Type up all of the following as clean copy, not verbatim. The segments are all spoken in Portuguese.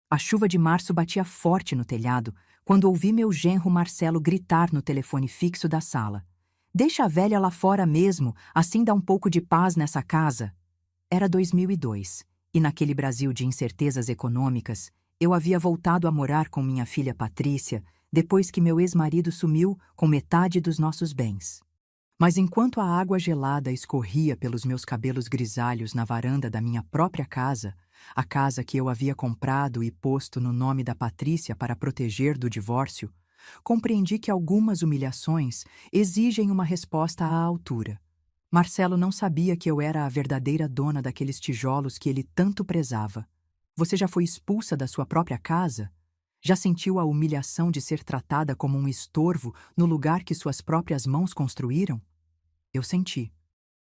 A chuva de março batia forte no telhado quando ouvi meu genro Marcelo gritar no telefone fixo da sala. Deixa a velha lá fora mesmo, assim dá um pouco de paz nessa casa. Era 2002, e naquele Brasil de incertezas econômicas, eu havia voltado a morar com minha filha Patrícia depois que meu ex-marido sumiu com metade dos nossos bens. Mas enquanto a água gelada escorria pelos meus cabelos grisalhos na varanda da minha própria casa, a casa que eu havia comprado e posto no nome da Patrícia para proteger do divórcio, compreendi que algumas humilhações exigem uma resposta à altura. Marcelo não sabia que eu era a verdadeira dona daqueles tijolos que ele tanto prezava. Você já foi expulsa da sua própria casa? Já sentiu a humilhação de ser tratada como um estorvo no lugar que suas próprias mãos construíram? Eu senti.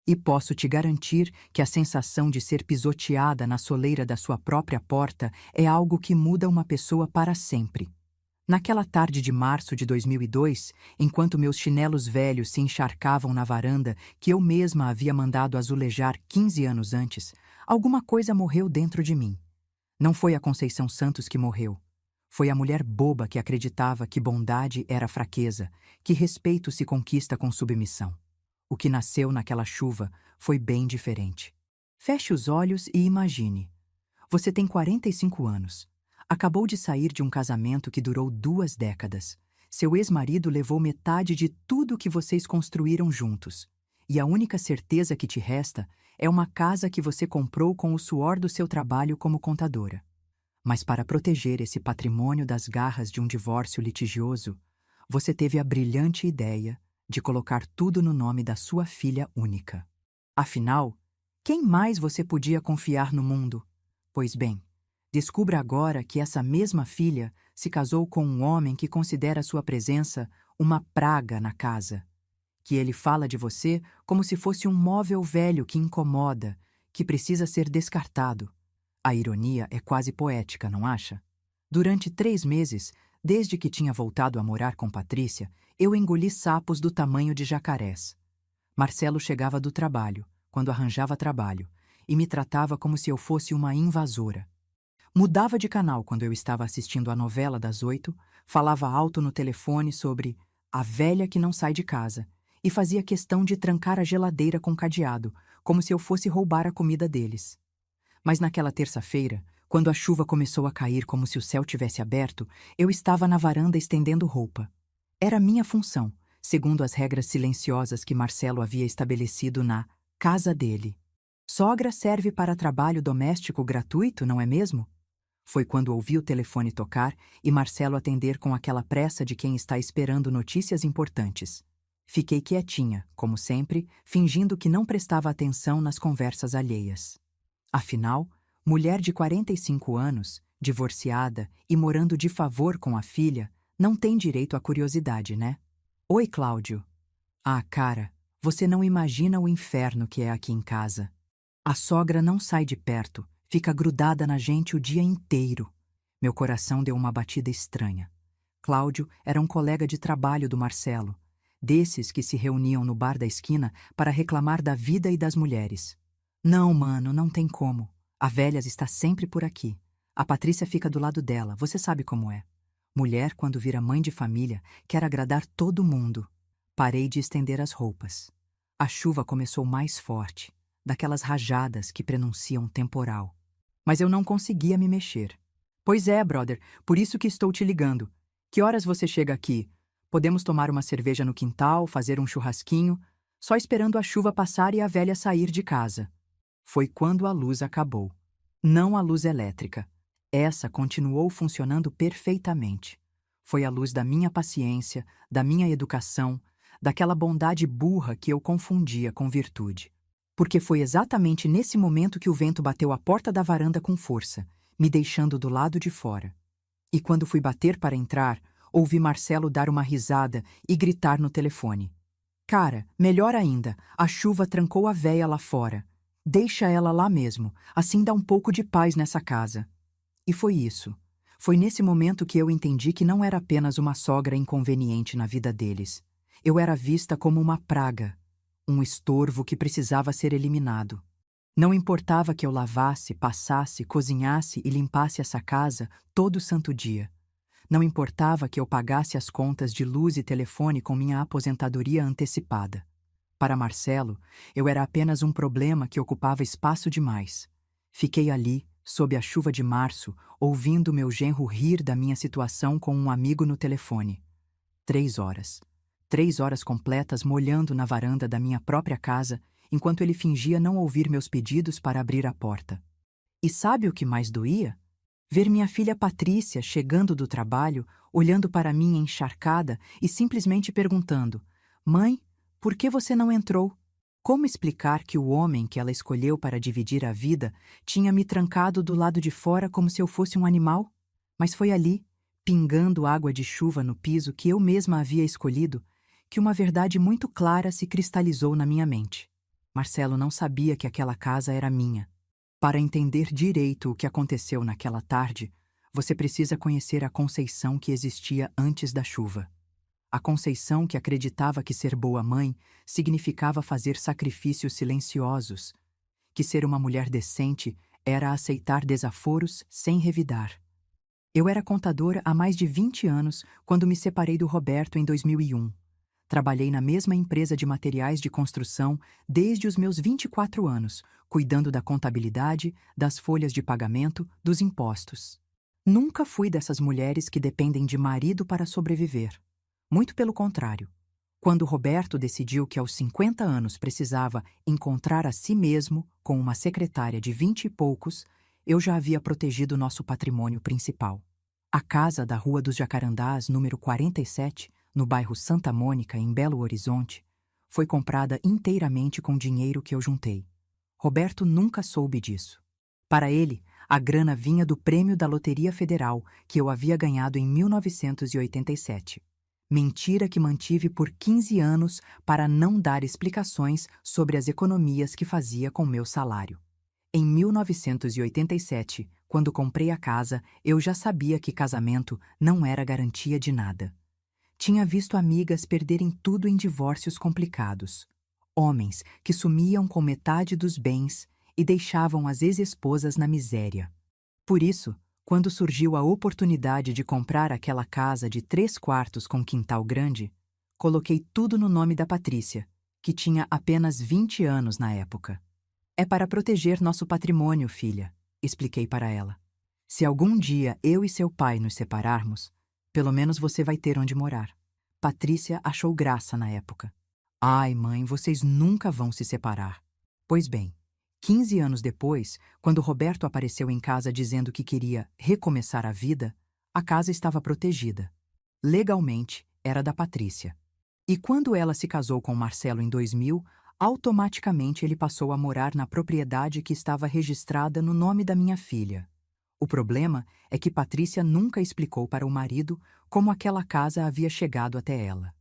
E posso te garantir que a sensação de ser pisoteada na soleira da sua própria porta é algo que muda uma pessoa para sempre. Naquela tarde de março de 2002, enquanto meus chinelos velhos se encharcavam na varanda que eu mesma havia mandado azulejar 15 anos antes, alguma coisa morreu dentro de mim. Não foi a Conceição Santos que morreu. Foi a mulher boba que acreditava que bondade era fraqueza, que respeito se conquista com submissão. O que nasceu naquela chuva foi bem diferente. Feche os olhos e imagine. Você tem 45 anos. Acabou de sair de um casamento que durou 2 décadas. Seu ex-marido levou metade de tudo que vocês construíram juntos. E a única certeza que te resta é uma casa que você comprou com o suor do seu trabalho como contadora. Mas para proteger esse patrimônio das garras de um divórcio litigioso, você teve a brilhante ideia de colocar tudo no nome da sua filha única. Afinal, quem mais você podia confiar no mundo? Pois bem, descubra agora que essa mesma filha se casou com um homem que considera sua presença uma praga na casa. Que ele fala de você como se fosse um móvel velho que incomoda, que precisa ser descartado. A ironia é quase poética, não acha? Durante 3 meses, desde que tinha voltado a morar com Patrícia, eu engoli sapos do tamanho de jacarés. Marcelo chegava do trabalho, quando arranjava trabalho, e me tratava como se eu fosse uma invasora. Mudava de canal quando eu estava assistindo a novela das 8, falava alto no telefone sobre a velha que não sai de casa e fazia questão de trancar a geladeira com cadeado, como se eu fosse roubar a comida deles. Mas naquela terça-feira, quando a chuva começou a cair como se o céu tivesse aberto, eu estava na varanda estendendo roupa. Era minha função, segundo as regras silenciosas que Marcelo havia estabelecido na casa dele. Sogra serve para trabalho doméstico gratuito, não é mesmo? Foi quando ouvi o telefone tocar e Marcelo atender com aquela pressa de quem está esperando notícias importantes. Fiquei quietinha, como sempre, fingindo que não prestava atenção nas conversas alheias. Afinal, mulher de 45 anos, divorciada e morando de favor com a filha, não tem direito à curiosidade, né? Oi, Cláudio. Ah, cara, você não imagina o inferno que é aqui em casa. A sogra não sai de perto, fica grudada na gente o dia inteiro. Meu coração deu uma batida estranha. Cláudio era um colega de trabalho do Marcelo, desses que se reuniam no bar da esquina para reclamar da vida e das mulheres. Não, mano, não tem como. A velha está sempre por aqui. A Patrícia fica do lado dela, você sabe como é. Mulher, quando vira mãe de família, quer agradar todo mundo. Parei de estender as roupas. A chuva começou mais forte, daquelas rajadas que prenunciam temporal. Mas eu não conseguia me mexer. Pois é, brother, por isso que estou te ligando. Que horas você chega aqui? Podemos tomar uma cerveja no quintal, fazer um churrasquinho, só esperando a chuva passar e a velha sair de casa. Foi quando a luz acabou. Não a luz elétrica. Essa continuou funcionando perfeitamente. Foi a luz da minha paciência, da minha educação, daquela bondade burra que eu confundia com virtude. Porque foi exatamente nesse momento que o vento bateu a porta da varanda com força, me deixando do lado de fora. E quando fui bater para entrar, ouvi Marcelo dar uma risada e gritar no telefone. Cara, melhor ainda, a chuva trancou a véia lá fora. Deixa ela lá mesmo, assim dá um pouco de paz nessa casa. E foi isso. Foi nesse momento que eu entendi que não era apenas uma sogra inconveniente na vida deles. Eu era vista como uma praga, um estorvo que precisava ser eliminado. Não importava que eu lavasse, passasse, cozinhasse e limpasse essa casa todo santo dia. Não importava que eu pagasse as contas de luz e telefone com minha aposentadoria antecipada. Para Marcelo, eu era apenas um problema que ocupava espaço demais. Fiquei ali, sob a chuva de março, ouvindo meu genro rir da minha situação com um amigo no telefone. 3 horas. 3 horas completas molhando na varanda da minha própria casa, enquanto ele fingia não ouvir meus pedidos para abrir a porta. E sabe o que mais doía? Ver minha filha Patrícia chegando do trabalho, olhando para mim encharcada e simplesmente perguntando: Mãe, por que você não entrou? Como explicar que o homem que ela escolheu para dividir a vida tinha me trancado do lado de fora como se eu fosse um animal? Mas foi ali, pingando água de chuva no piso que eu mesma havia escolhido, que uma verdade muito clara se cristalizou na minha mente. Marcelo não sabia que aquela casa era minha. Para entender direito o que aconteceu naquela tarde, você precisa conhecer a Conceição que existia antes da chuva. A Conceição que acreditava que ser boa mãe significava fazer sacrifícios silenciosos, que ser uma mulher decente era aceitar desaforos sem revidar. Eu era contadora há mais de 20 anos quando me separei do Roberto em 2001. Trabalhei na mesma empresa de materiais de construção desde os meus 24 anos, cuidando da contabilidade, das folhas de pagamento, dos impostos. Nunca fui dessas mulheres que dependem de marido para sobreviver. Muito pelo contrário. Quando Roberto decidiu que aos 50 anos precisava encontrar a si mesmo com uma secretária de 20 e poucos, eu já havia protegido nosso patrimônio principal. A casa da Rua dos Jacarandás, número 47, no bairro Santa Mônica, em Belo Horizonte, foi comprada inteiramente com dinheiro que eu juntei. Roberto nunca soube disso. Para ele, a grana vinha do prêmio da Loteria Federal que eu havia ganhado em 1987. Mentira que mantive por 15 anos para não dar explicações sobre as economias que fazia com meu salário. Em 1987, quando comprei a casa, eu já sabia que casamento não era garantia de nada. Tinha visto amigas perderem tudo em divórcios complicados. Homens que sumiam com metade dos bens e deixavam as ex-esposas na miséria. Por isso, quando surgiu a oportunidade de comprar aquela casa de 3 quartos com quintal grande, coloquei tudo no nome da Patrícia, que tinha apenas 20 anos na época. É para proteger nosso patrimônio, filha, expliquei para ela. Se algum dia eu e seu pai nos separarmos, pelo menos você vai ter onde morar. Patrícia achou graça na época. Ai, mãe, vocês nunca vão se separar. Pois bem, 15 anos depois, quando Roberto apareceu em casa dizendo que queria recomeçar a vida, a casa estava protegida. Legalmente, era da Patrícia. E quando ela se casou com Marcelo em 2000, automaticamente ele passou a morar na propriedade que estava registrada no nome da minha filha. O problema é que Patrícia nunca explicou para o marido como aquela casa havia chegado até ela.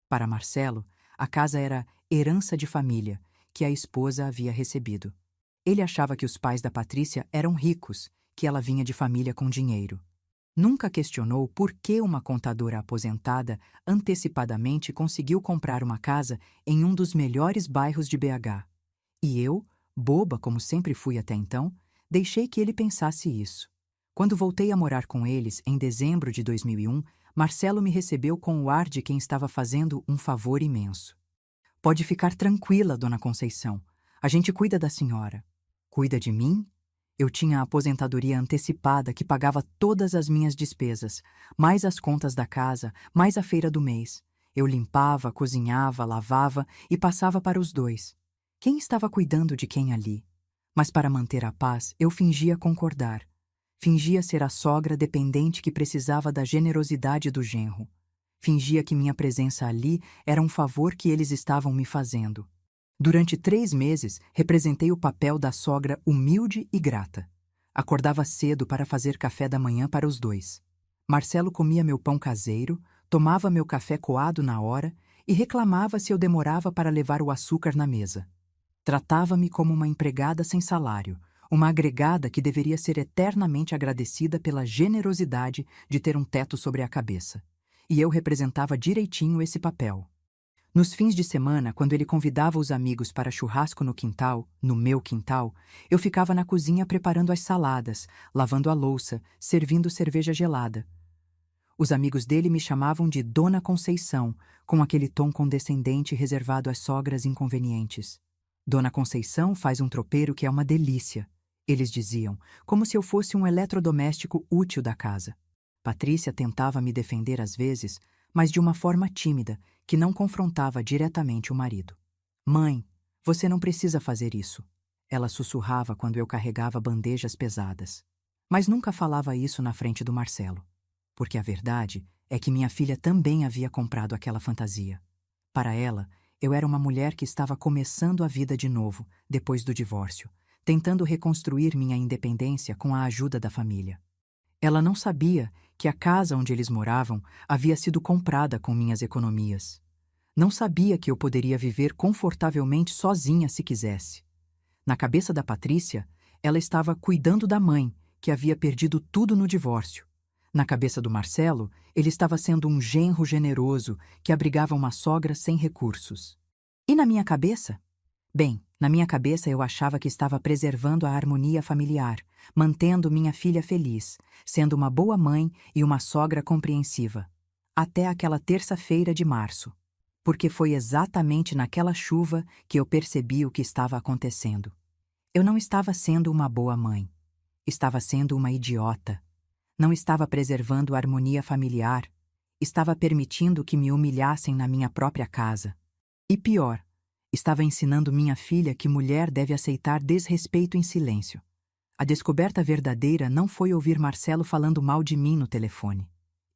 Para Marcelo, a casa era herança de família, que a esposa havia recebido. Ele achava que os pais da Patrícia eram ricos, que ela vinha de família com dinheiro. Nunca questionou por que uma contadora aposentada antecipadamente conseguiu comprar uma casa em um dos melhores bairros de BH. E eu, boba como sempre fui até então, deixei que ele pensasse isso. Quando voltei a morar com eles, em dezembro de 2001, Marcelo me recebeu com o ar de quem estava fazendo um favor imenso. Pode ficar tranquila, dona Conceição. A gente cuida da senhora. Cuida de mim? Eu tinha a aposentadoria antecipada que pagava todas as minhas despesas, mais as contas da casa, mais a feira do mês. Eu limpava, cozinhava, lavava e passava para os dois. Quem estava cuidando de quem ali? Mas para manter a paz, eu fingia concordar. Fingia ser a sogra dependente que precisava da generosidade do genro. Fingia que minha presença ali era um favor que eles estavam me fazendo. Durante 3 meses, representei o papel da sogra humilde e grata. Acordava cedo para fazer café da manhã para os dois. Marcelo comia meu pão caseiro, tomava meu café coado na hora e reclamava se eu demorava para levar o açúcar na mesa. Tratava-me como uma empregada sem salário, uma agregada que deveria ser eternamente agradecida pela generosidade de ter um teto sobre a cabeça. E eu representava direitinho esse papel. Nos fins de semana, quando ele convidava os amigos para churrasco no quintal, no meu quintal, eu ficava na cozinha preparando as saladas, lavando a louça, servindo cerveja gelada. Os amigos dele me chamavam de Dona Conceição, com aquele tom condescendente reservado às sogras inconvenientes. Dona Conceição faz um tropeiro que é uma delícia, eles diziam, como se eu fosse um eletrodoméstico útil da casa. Patrícia tentava me defender às vezes, mas de uma forma tímida, que não confrontava diretamente o marido. Mãe, você não precisa fazer isso. Ela sussurrava quando eu carregava bandejas pesadas. Mas nunca falava isso na frente do Marcelo. Porque a verdade é que minha filha também havia comprado aquela fantasia. Para ela, eu era uma mulher que estava começando a vida de novo, depois do divórcio, tentando reconstruir minha independência com a ajuda da família. Ela não sabia que a casa onde eles moravam havia sido comprada com minhas economias. Não sabia que eu poderia viver confortavelmente sozinha se quisesse. Na cabeça da Patrícia, ela estava cuidando da mãe, que havia perdido tudo no divórcio. Na cabeça do Marcelo, ele estava sendo um genro generoso que abrigava uma sogra sem recursos. E na minha cabeça? Bem, na minha cabeça eu achava que estava preservando a harmonia familiar, mantendo minha filha feliz, sendo uma boa mãe e uma sogra compreensiva. Até aquela terça-feira de março. Porque foi exatamente naquela chuva que eu percebi o que estava acontecendo. Eu não estava sendo uma boa mãe. Estava sendo uma idiota. Não estava preservando a harmonia familiar. Estava permitindo que me humilhassem na minha própria casa. E pior, estava ensinando minha filha que mulher deve aceitar desrespeito em silêncio. A descoberta verdadeira não foi ouvir Marcelo falando mal de mim no telefone.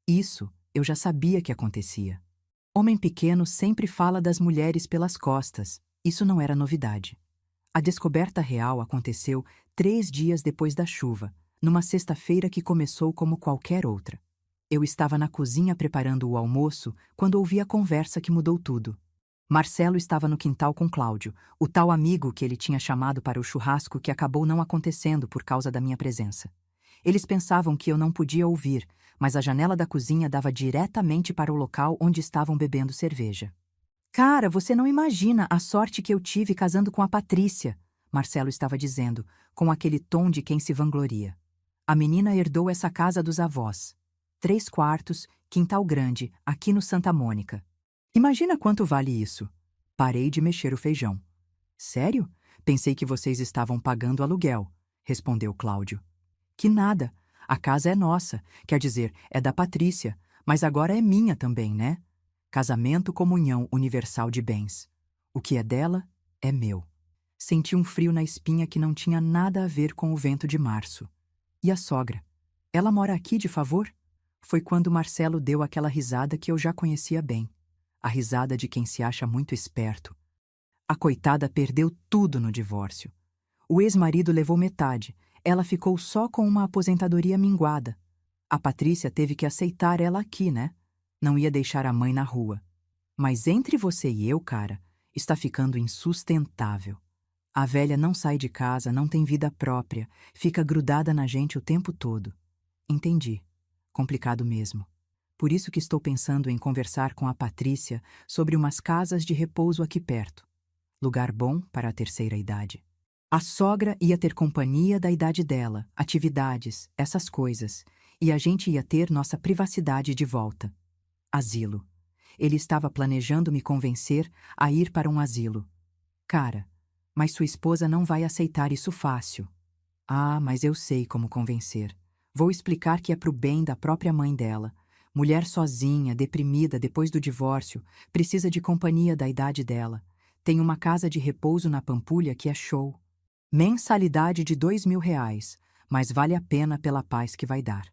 Isso eu já sabia que acontecia. Homem pequeno sempre fala das mulheres pelas costas. Isso não era novidade. A descoberta real aconteceu 3 dias depois da chuva, numa sexta-feira que começou como qualquer outra. Eu estava na cozinha preparando o almoço quando ouvi a conversa que mudou tudo. Marcelo estava no quintal com Cláudio, o tal amigo que ele tinha chamado para o churrasco que acabou não acontecendo por causa da minha presença. Eles pensavam que eu não podia ouvir, mas a janela da cozinha dava diretamente para o local onde estavam bebendo cerveja. Cara, você não imagina a sorte que eu tive casando com a Patrícia, Marcelo estava dizendo, com aquele tom de quem se vangloria. A menina herdou essa casa dos avós. 3 quartos, quintal grande, aqui no Santa Mônica. Imagina quanto vale isso. Parei de mexer o feijão. Sério? Pensei que vocês estavam pagando aluguel, respondeu Cláudio. Que nada. A casa é nossa, quer dizer, é da Patrícia, mas agora é minha também, né? Casamento, comunhão universal de bens. O que é dela, é meu. Senti um frio na espinha que não tinha nada a ver com o vento de março. E a sogra? Ela mora aqui de favor? Foi quando Marcelo deu aquela risada que eu já conhecia bem. A risada de quem se acha muito esperto. A coitada perdeu tudo no divórcio. O ex-marido levou metade. Ela ficou só com uma aposentadoria minguada. A Patrícia teve que aceitar ela aqui, né? Não ia deixar a mãe na rua. Mas entre você e eu, cara, está ficando insustentável. A velha não sai de casa, não tem vida própria, fica grudada na gente o tempo todo. Entendi. Complicado mesmo. Por isso que estou pensando em conversar com a Patrícia sobre umas casas de repouso aqui perto. Lugar bom para a terceira idade. A sogra ia ter companhia da idade dela, atividades, essas coisas, e a gente ia ter nossa privacidade de volta. Asilo. Ele estava planejando me convencer a ir para um asilo. Cara, mas sua esposa não vai aceitar isso fácil. Ah, mas eu sei como convencer. Vou explicar que é pro bem da própria mãe dela. Mulher sozinha, deprimida depois do divórcio, precisa de companhia da idade dela. Tem uma casa de repouso na Pampulha que é show. Mensalidade de R$ 2.000, mas vale a pena pela paz que vai dar.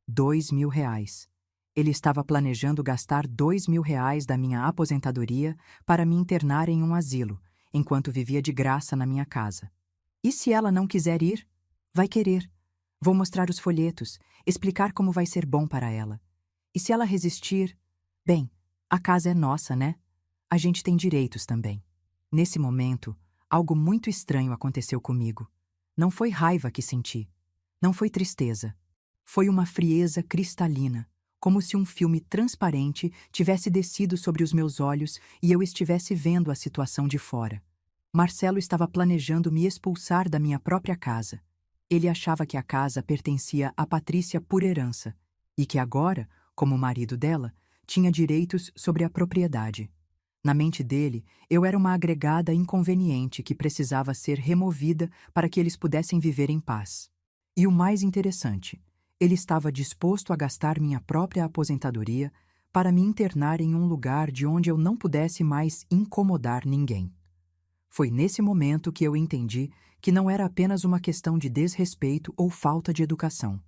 R$ 2.000. Ele estava planejando gastar R$ 2.000 da minha aposentadoria para me internar em um asilo, enquanto vivia de graça na minha casa. E se ela não quiser ir? Vai querer. Vou mostrar os folhetos, explicar como vai ser bom para ela. E se ela resistir? Bem, a casa é nossa, né? A gente tem direitos também. Nesse momento, algo muito estranho aconteceu comigo. Não foi raiva que senti. Não foi tristeza. Foi uma frieza cristalina, como se um filme transparente tivesse descido sobre os meus olhos e eu estivesse vendo a situação de fora. Marcelo estava planejando me expulsar da minha própria casa. Ele achava que a casa pertencia a Patrícia por herança e que agora, como marido dela, tinha direitos sobre a propriedade. Na mente dele, eu era uma agregada inconveniente que precisava ser removida para que eles pudessem viver em paz. E o mais interessante, ele estava disposto a gastar minha própria aposentadoria para me internar em um lugar de onde eu não pudesse mais incomodar ninguém. Foi nesse momento que eu entendi que não era apenas uma questão de desrespeito ou falta de educação.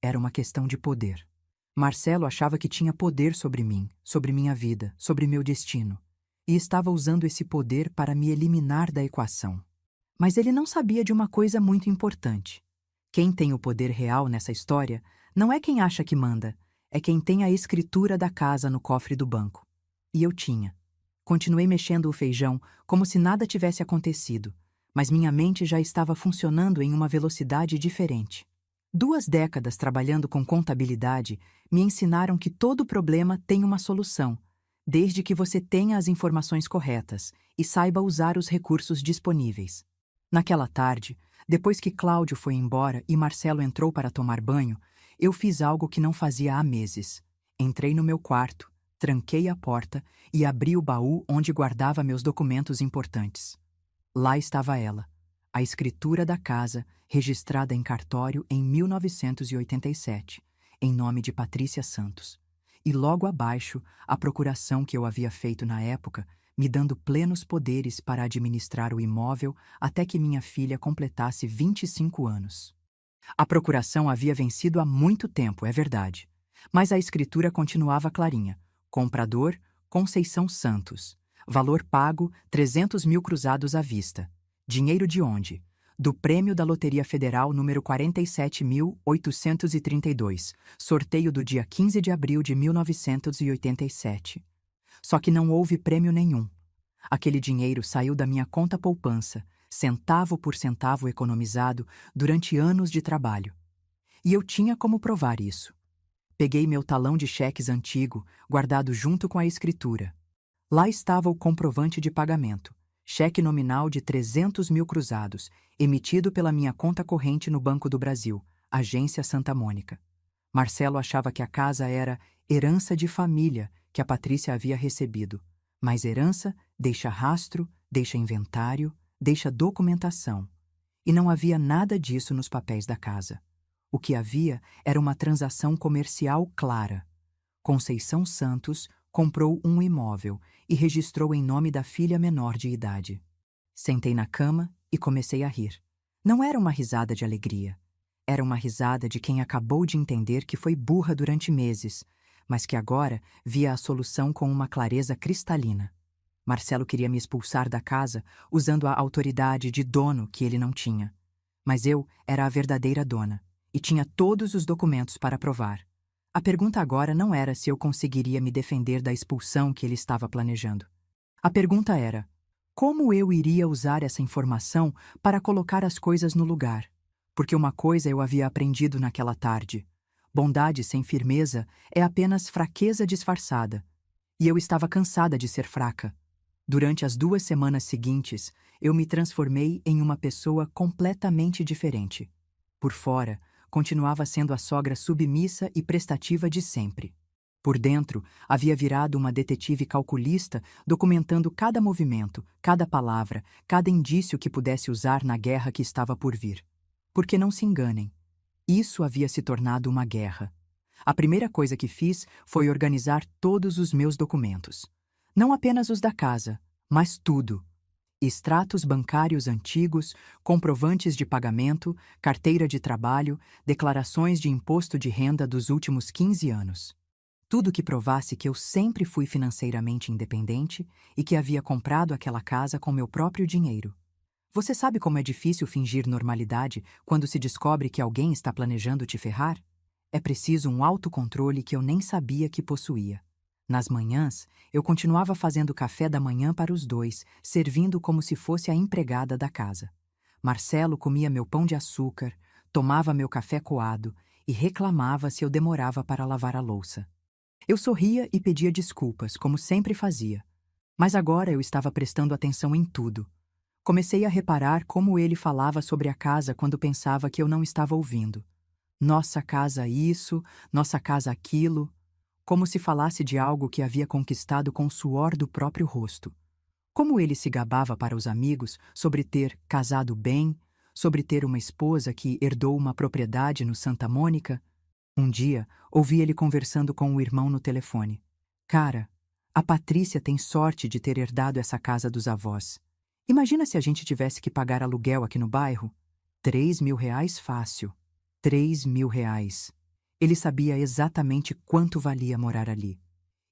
Era uma questão de poder. Marcelo achava que tinha poder sobre mim, sobre minha vida, sobre meu destino, e estava usando esse poder para me eliminar da equação. Mas ele não sabia de uma coisa muito importante. Quem tem o poder real nessa história não é quem acha que manda, é quem tem a escritura da casa no cofre do banco. E eu tinha. Continuei mexendo o feijão como se nada tivesse acontecido, mas minha mente já estava funcionando em uma velocidade diferente. 2 décadas trabalhando com contabilidade me ensinaram que todo problema tem uma solução, desde que você tenha as informações corretas e saiba usar os recursos disponíveis. Naquela tarde, depois que Cláudio foi embora e Marcelo entrou para tomar banho, eu fiz algo que não fazia há meses. Entrei no meu quarto, tranquei a porta e abri o baú onde guardava meus documentos importantes. Lá estava ela, a escritura da casa, registrada em cartório em 1987, em nome de Patrícia Santos. E logo abaixo, a procuração que eu havia feito na época, me dando plenos poderes para administrar o imóvel até que minha filha completasse 25 anos. A procuração havia vencido há muito tempo, é verdade, mas a escritura continuava clarinha. Comprador, Conceição Santos. Valor pago, 300 mil cruzados à vista. Dinheiro de onde? Do Prêmio da Loteria Federal número 47.832, sorteio do dia 15 de abril de 1987. Só que não houve prêmio nenhum. Aquele dinheiro saiu da minha conta poupança, centavo por centavo economizado durante anos de trabalho. E eu tinha como provar isso. Peguei meu talão de cheques antigo, guardado junto com a escritura. Lá estava o comprovante de pagamento, cheque nominal de 300 mil cruzados, emitido pela minha conta corrente no Banco do Brasil, Agência Santa Mônica. Marcelo achava que a casa era herança de família que a Patrícia havia recebido. Mas herança deixa rastro, deixa inventário, deixa documentação. E não havia nada disso nos papéis da casa. O que havia era uma transação comercial clara. Conceição Santos comprou um imóvel e registrou em nome da filha menor de idade. Sentei na cama e comecei a rir. Não era uma risada de alegria. Era uma risada de quem acabou de entender que foi burra durante meses, mas que agora via a solução com uma clareza cristalina. Marcelo queria me expulsar da casa usando a autoridade de dono que ele não tinha. Mas eu era a verdadeira dona e tinha todos os documentos para provar. A pergunta agora não era se eu conseguiria me defender da expulsão que ele estava planejando. A pergunta era: como eu iria usar essa informação para colocar as coisas no lugar? Porque uma coisa eu havia aprendido naquela tarde: bondade sem firmeza é apenas fraqueza disfarçada. E eu estava cansada de ser fraca. Durante as 2 semanas seguintes, eu me transformei em uma pessoa completamente diferente. Por fora, continuava sendo a sogra submissa e prestativa de sempre. Por dentro, havia virado uma detetive calculista, documentando cada movimento, cada palavra, cada indício que pudesse usar na guerra que estava por vir. Porque não se enganem, isso havia se tornado uma guerra. A primeira coisa que fiz foi organizar todos os meus documentos. Não apenas os da casa, mas tudo. Extratos bancários antigos, comprovantes de pagamento, carteira de trabalho, declarações de imposto de renda dos últimos 15 anos. Tudo que provasse que eu sempre fui financeiramente independente e que havia comprado aquela casa com meu próprio dinheiro. Você sabe como é difícil fingir normalidade quando se descobre que alguém está planejando te ferrar? É preciso um autocontrole que eu nem sabia que possuía. Nas manhãs, eu continuava fazendo café da manhã para os 2, servindo como se fosse a empregada da casa. Marcelo comia meu pão de açúcar, tomava meu café coado e reclamava se eu demorava para lavar a louça. Eu sorria e pedia desculpas, como sempre fazia. Mas agora eu estava prestando atenção em tudo. Comecei a reparar como ele falava sobre a casa quando pensava que eu não estava ouvindo. Nossa casa isso, nossa casa aquilo, como se falasse de algo que havia conquistado com o suor do próprio rosto. Como ele se gabava para os amigos sobre ter casado bem, sobre ter uma esposa que herdou uma propriedade no Santa Mônica. Um dia, ouvi ele conversando com o irmão no telefone. Cara, a Patrícia tem sorte de ter herdado essa casa dos avós. Imagina se a gente tivesse que pagar aluguel aqui no bairro? R$ 3.000 fácil. R$ 3.000. Ele sabia exatamente quanto valia morar ali.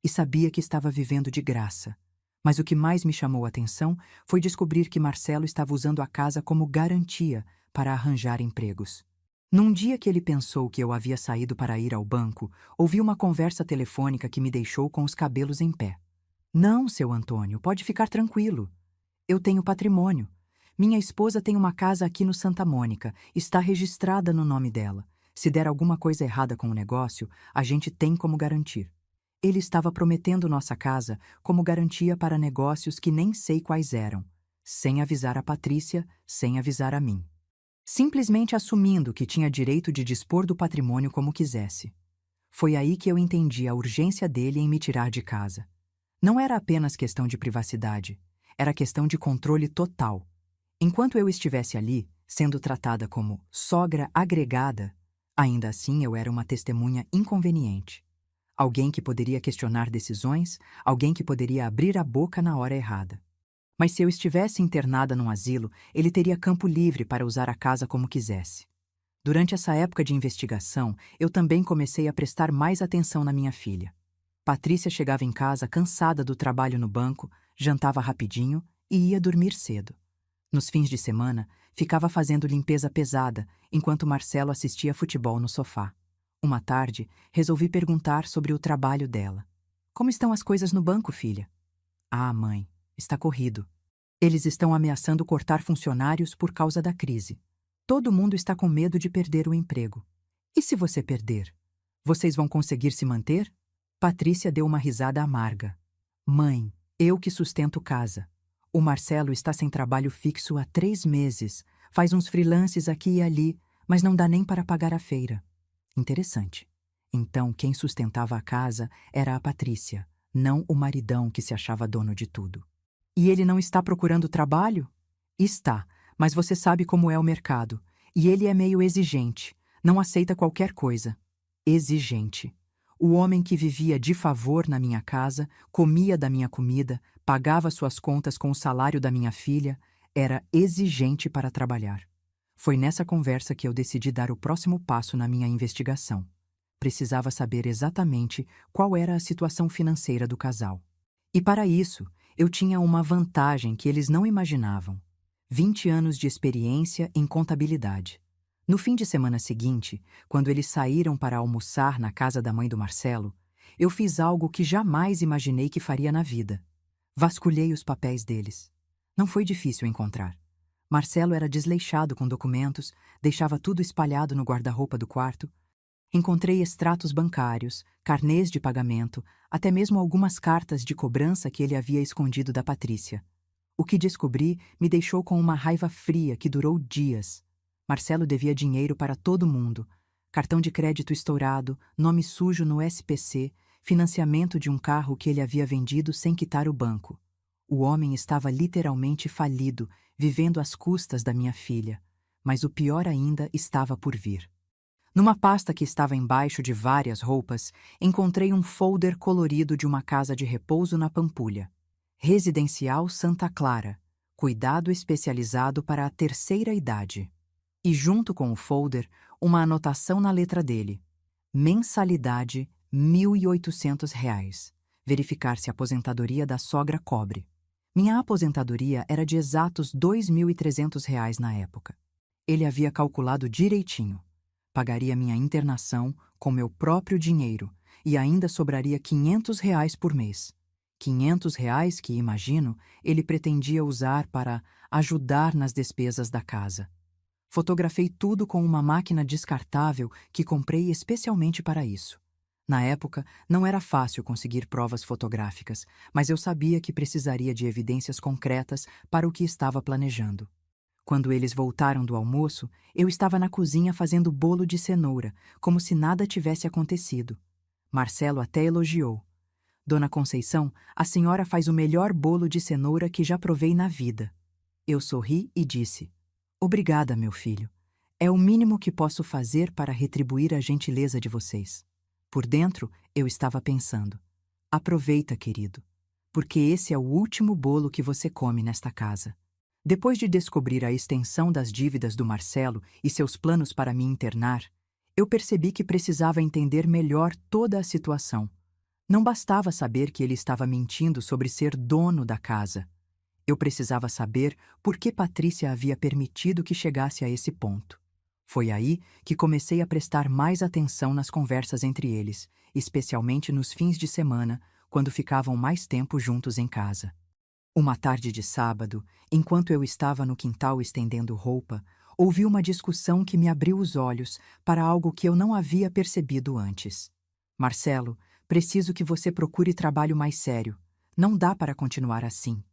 E sabia que estava vivendo de graça. Mas o que mais me chamou a atenção foi descobrir que Marcelo estava usando a casa como garantia para arranjar empregos. Num dia que ele pensou que eu havia saído para ir ao banco, ouvi uma conversa telefônica que me deixou com os cabelos em pé. Não, seu Antônio, pode ficar tranquilo. Eu tenho patrimônio. Minha esposa tem uma casa aqui no Santa Mônica, está registrada no nome dela. Se der alguma coisa errada com o negócio, a gente tem como garantir. Ele estava prometendo nossa casa como garantia para negócios que nem sei quais eram, sem avisar a Patrícia, sem avisar a mim. Simplesmente assumindo que tinha direito de dispor do patrimônio como quisesse. Foi aí que eu entendi a urgência dele em me tirar de casa. Não era apenas questão de privacidade, era questão de controle total. Enquanto eu estivesse ali, sendo tratada como sogra agregada, ainda assim eu era uma testemunha inconveniente. Alguém que poderia questionar decisões, alguém que poderia abrir a boca na hora errada. Mas se eu estivesse internada num asilo, ele teria campo livre para usar a casa como quisesse. Durante essa época de investigação, eu também comecei a prestar mais atenção na minha filha. Patrícia chegava em casa cansada do trabalho no banco, jantava rapidinho e ia dormir cedo. Nos fins de semana, ficava fazendo limpeza pesada, enquanto Marcelo assistia futebol no sofá. Uma tarde, resolvi perguntar sobre o trabalho dela. Como estão as coisas no banco, filha? Ah, mãe, está corrido. Eles estão ameaçando cortar funcionários por causa da crise. Todo mundo está com medo de perder o emprego. E se você perder? Vocês vão conseguir se manter? Patrícia deu uma risada amarga. Mãe, eu que sustento casa. O Marcelo está sem trabalho fixo há 3 meses. Faz uns freelances aqui e ali, mas não dá nem para pagar a feira. Interessante. Então, quem sustentava a casa era a Patrícia, não o maridão que se achava dono de tudo. E ele não está procurando trabalho? Está, mas você sabe como é o mercado. E ele é meio exigente, não aceita qualquer coisa. Exigente. O homem que vivia de favor na minha casa, comia da minha comida, pagava suas contas com o salário da minha filha, era exigente para trabalhar. Foi nessa conversa que eu decidi dar o próximo passo na minha investigação. Precisava saber exatamente qual era a situação financeira do casal. E para isso, eu tinha uma vantagem que eles não imaginavam: 20 anos de experiência em contabilidade. No fim de semana seguinte, quando eles saíram para almoçar na casa da mãe do Marcelo, eu fiz algo que jamais imaginei que faria na vida. Vasculhei os papéis deles. Não foi difícil encontrar. Marcelo era desleixado com documentos, deixava tudo espalhado no guarda-roupa do quarto. Encontrei extratos bancários, carnês de pagamento, até mesmo algumas cartas de cobrança que ele havia escondido da Patrícia. O que descobri me deixou com uma raiva fria que durou dias. Marcelo devia dinheiro para todo mundo. Cartão de crédito estourado, nome sujo no SPC, financiamento de um carro que ele havia vendido sem quitar o banco. O homem estava literalmente falido, vivendo às custas da minha filha. Mas o pior ainda estava por vir. Numa pasta que estava embaixo de várias roupas, encontrei um folder colorido de uma casa de repouso na Pampulha. Residencial Santa Clara, cuidado especializado para a terceira idade. E junto com o folder, uma anotação na letra dele. Mensalidade R$ 1.800. Verificar se a aposentadoria da sogra cobre. Minha aposentadoria era de exatos R$ 2.300 na época. Ele havia calculado direitinho. Pagaria minha internação com meu próprio dinheiro e ainda sobraria R$ 500 por mês. R$ 500 que, imagino, ele pretendia usar para ajudar nas despesas da casa. Fotografei tudo com uma máquina descartável que comprei especialmente para isso. Na época, não era fácil conseguir provas fotográficas, mas eu sabia que precisaria de evidências concretas para o que estava planejando. Quando eles voltaram do almoço, eu estava na cozinha fazendo bolo de cenoura, como se nada tivesse acontecido. Marcelo até elogiou. Dona Conceição, a senhora faz o melhor bolo de cenoura que já provei na vida. Eu sorri e disse: Obrigada, meu filho. É o mínimo que posso fazer para retribuir a gentileza de vocês. Por dentro, eu estava pensando: aproveita, querido, porque esse é o último bolo que você come nesta casa. Depois de descobrir a extensão das dívidas do Marcelo e seus planos para me internar, eu percebi que precisava entender melhor toda a situação. Não bastava saber que ele estava mentindo sobre ser dono da casa. Eu precisava saber por que Patrícia havia permitido que chegasse a esse ponto. Foi aí que comecei a prestar mais atenção nas conversas entre eles, especialmente nos fins de semana, quando ficavam mais tempo juntos em casa. Uma tarde de sábado, enquanto eu estava no quintal estendendo roupa, ouvi uma discussão que me abriu os olhos para algo que eu não havia percebido antes. Marcelo, preciso que você procure trabalho mais sério. Não dá para continuar assim.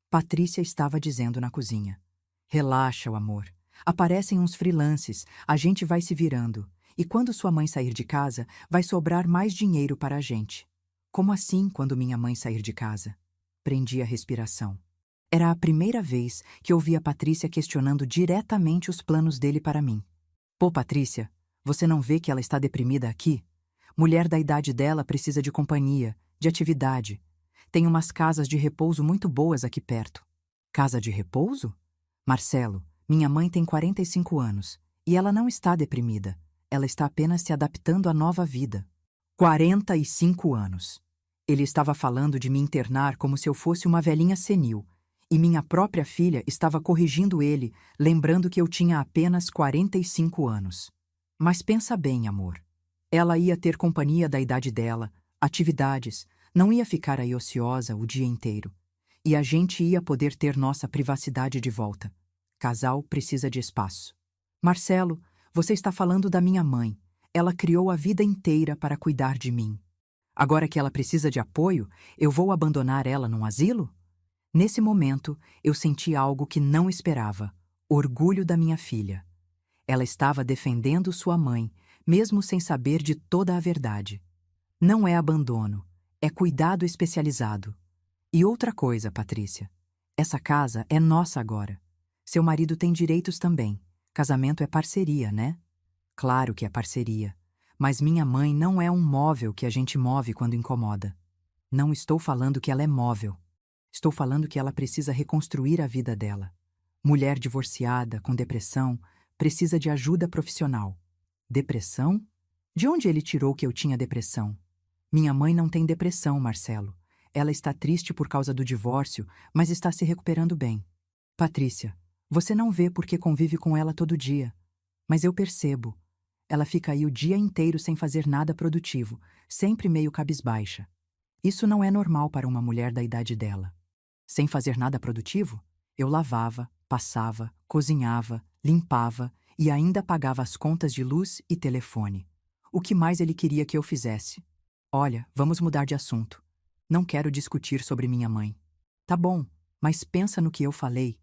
Patrícia estava dizendo na cozinha. Relaxa, o amor. Aparecem uns freelances, a gente vai se virando. E quando sua mãe sair de casa, vai sobrar mais dinheiro para a gente. Como assim, quando minha mãe sair de casa? Prendi a respiração. Era a primeira vez que ouvia Patrícia questionando diretamente os planos dele para mim. Pô, Patrícia, você não vê que ela está deprimida aqui? Mulher da idade dela precisa de companhia, de atividade. Tem umas casas de repouso muito boas aqui perto. Casa de repouso? Marcelo, minha mãe tem 45 anos e ela não está deprimida. Ela está apenas se adaptando à nova vida. 45 anos. Ele estava falando de me internar como se eu fosse uma velhinha senil, e minha própria filha estava corrigindo ele, lembrando que eu tinha apenas 45 anos. Mas pensa bem, amor. Ela ia ter companhia da idade dela, atividades, não ia ficar aí ociosa o dia inteiro. E a gente ia poder ter nossa privacidade de volta. Casal precisa de espaço. Marcelo, você está falando da minha mãe. Ela criou a vida inteira para cuidar de mim. Agora que ela precisa de apoio, eu vou abandonar ela num asilo? Nesse momento, eu senti algo que não esperava: orgulho da minha filha. Ela estava defendendo sua mãe, mesmo sem saber de toda a verdade. Não é abandono, é cuidado especializado. E outra coisa, Patrícia, essa casa é nossa agora. Seu marido tem direitos também. Casamento é parceria, né? Claro que é parceria. Mas minha mãe não é um móvel que a gente move quando incomoda. Não estou falando que ela é móvel. Estou falando que ela precisa reconstruir a vida dela. Mulher divorciada, com depressão, precisa de ajuda profissional. Depressão? De onde ele tirou que eu tinha depressão? Minha mãe não tem depressão, Marcelo. Ela está triste por causa do divórcio, mas está se recuperando bem. Patrícia, você não vê porque convive com ela todo dia. Mas eu percebo. Ela fica aí o dia inteiro sem fazer nada produtivo, sempre meio cabisbaixa. Isso não é normal para uma mulher da idade dela. Sem fazer nada produtivo, eu lavava, passava, cozinhava, limpava e ainda pagava as contas de luz e telefone. O que mais ele queria que eu fizesse? Olha, vamos mudar de assunto. Não quero discutir sobre minha mãe. Tá bom, mas pensa no que eu falei.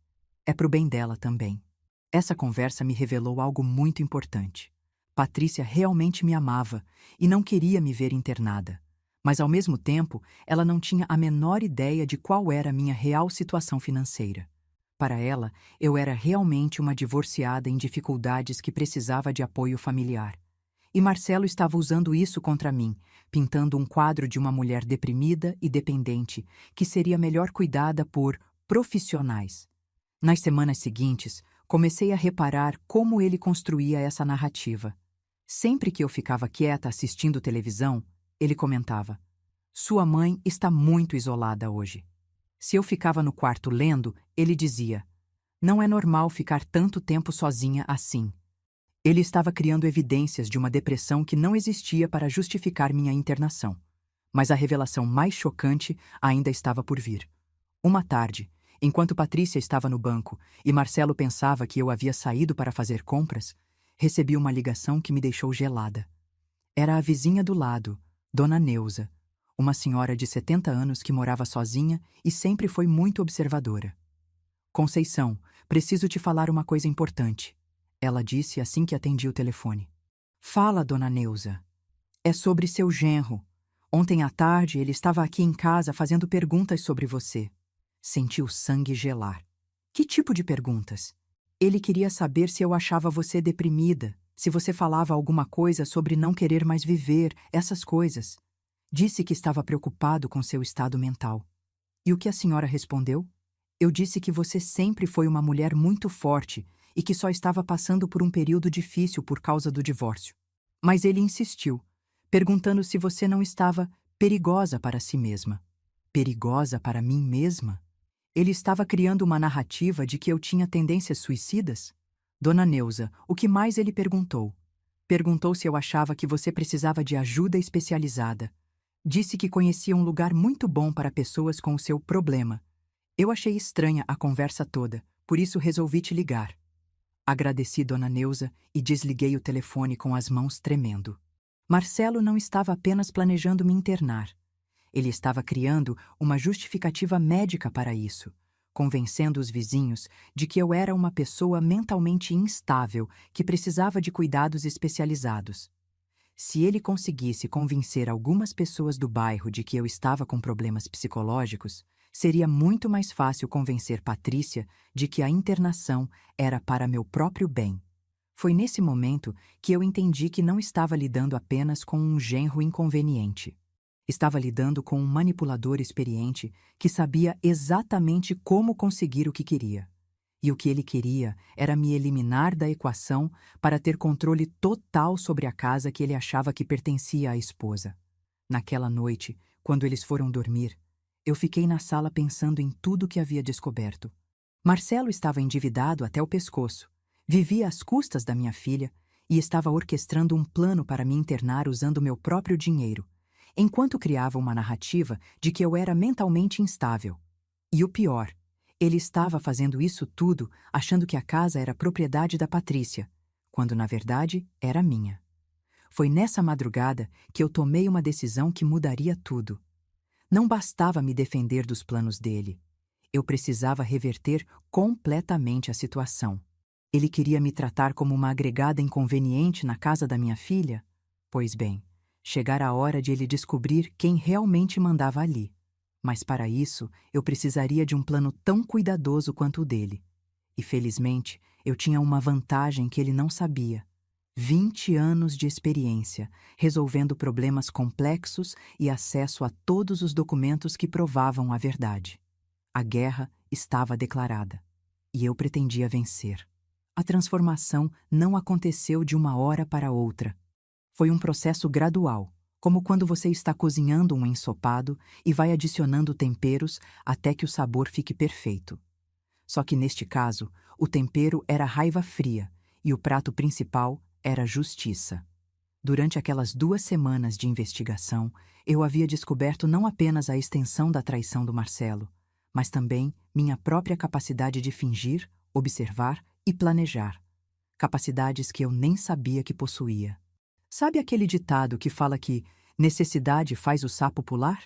É pro bem dela também. Essa conversa me revelou algo muito importante. Patrícia realmente me amava e não queria me ver internada. Mas, ao mesmo tempo, ela não tinha a menor ideia de qual era a minha real situação financeira. Para ela, eu era realmente uma divorciada em dificuldades que precisava de apoio familiar. E Marcelo estava usando isso contra mim, pintando um quadro de uma mulher deprimida e dependente, que seria melhor cuidada por profissionais. Nas semanas seguintes, comecei a reparar como ele construía essa narrativa. Sempre que eu ficava quieta assistindo televisão, ele comentava: "Sua mãe está muito isolada hoje." Se eu ficava no quarto lendo, ele dizia: "Não é normal ficar tanto tempo sozinha assim." Ele estava criando evidências de uma depressão que não existia para justificar minha internação. Mas a revelação mais chocante ainda estava por vir. Uma tarde, Enquanto Patrícia estava no banco e Marcelo pensava que eu havia saído para fazer compras, recebi uma ligação que me deixou gelada. Era a vizinha do lado, Dona Neuza, uma senhora de 70 anos que morava sozinha e sempre foi muito observadora. Conceição, preciso te falar uma coisa importante, ela disse assim que atendi o telefone. Fala, Dona Neuza. É sobre seu genro. Ontem à tarde ele estava aqui em casa fazendo perguntas sobre você. Senti o sangue gelar. Que tipo de perguntas? Ele queria saber se eu achava você deprimida, se você falava alguma coisa sobre não querer mais viver, essas coisas. Disse que estava preocupado com seu estado mental. E o que a senhora respondeu? Eu disse que você sempre foi uma mulher muito forte e que só estava passando por um período difícil por causa do divórcio. Mas ele insistiu, perguntando se você não estava perigosa para si mesma. Perigosa para mim mesma? Ele estava criando uma narrativa de que eu tinha tendências suicidas? Dona Neuza, o que mais ele perguntou? Perguntou se eu achava que você precisava de ajuda especializada. Disse que conhecia um lugar muito bom para pessoas com o seu problema. Eu achei estranha a conversa toda, por isso resolvi te ligar. Agradeci Dona Neuza e desliguei o telefone com as mãos tremendo. Marcelo não estava apenas planejando me internar. Ele estava criando uma justificativa médica para isso, convencendo os vizinhos de que eu era uma pessoa mentalmente instável que precisava de cuidados especializados. Se ele conseguisse convencer algumas pessoas do bairro de que eu estava com problemas psicológicos, seria muito mais fácil convencer Patrícia de que a internação era para meu próprio bem. Foi nesse momento que eu entendi que não estava lidando apenas com um genro inconveniente. Estava lidando com um manipulador experiente que sabia exatamente como conseguir o que queria. E o que ele queria era me eliminar da equação para ter controle total sobre a casa que ele achava que pertencia à esposa. Naquela noite, quando eles foram dormir, eu fiquei na sala pensando em tudo que havia descoberto. Marcelo estava endividado até o pescoço, vivia às custas da minha filha e estava orquestrando um plano para me internar usando meu próprio dinheiro, enquanto criava uma narrativa de que eu era mentalmente instável. E o pior, ele estava fazendo isso tudo achando que a casa era propriedade da Patrícia, quando na verdade era minha. Foi nessa madrugada que eu tomei uma decisão que mudaria tudo. Não bastava me defender dos planos dele. Eu precisava reverter completamente a situação. Ele queria me tratar como uma agregada inconveniente na casa da minha filha? Pois bem, chegara a hora de ele descobrir quem realmente mandava ali. Mas para isso, eu precisaria de um plano tão cuidadoso quanto o dele. E felizmente, eu tinha uma vantagem que ele não sabia. 20 anos de experiência, resolvendo problemas complexos e acesso a todos os documentos que provavam a verdade. A guerra estava declarada. E eu pretendia vencer. A transformação não aconteceu de uma hora para outra. Foi um processo gradual, como quando você está cozinhando um ensopado e vai adicionando temperos até que o sabor fique perfeito. Só que neste caso, o tempero era raiva fria e o prato principal era justiça. Durante aquelas 2 semanas de investigação, eu havia descoberto não apenas a extensão da traição do Marcelo, mas também minha própria capacidade de fingir, observar e planejar. Capacidades que eu nem sabia que possuía. Sabe aquele ditado que fala que necessidade faz o sapo pular?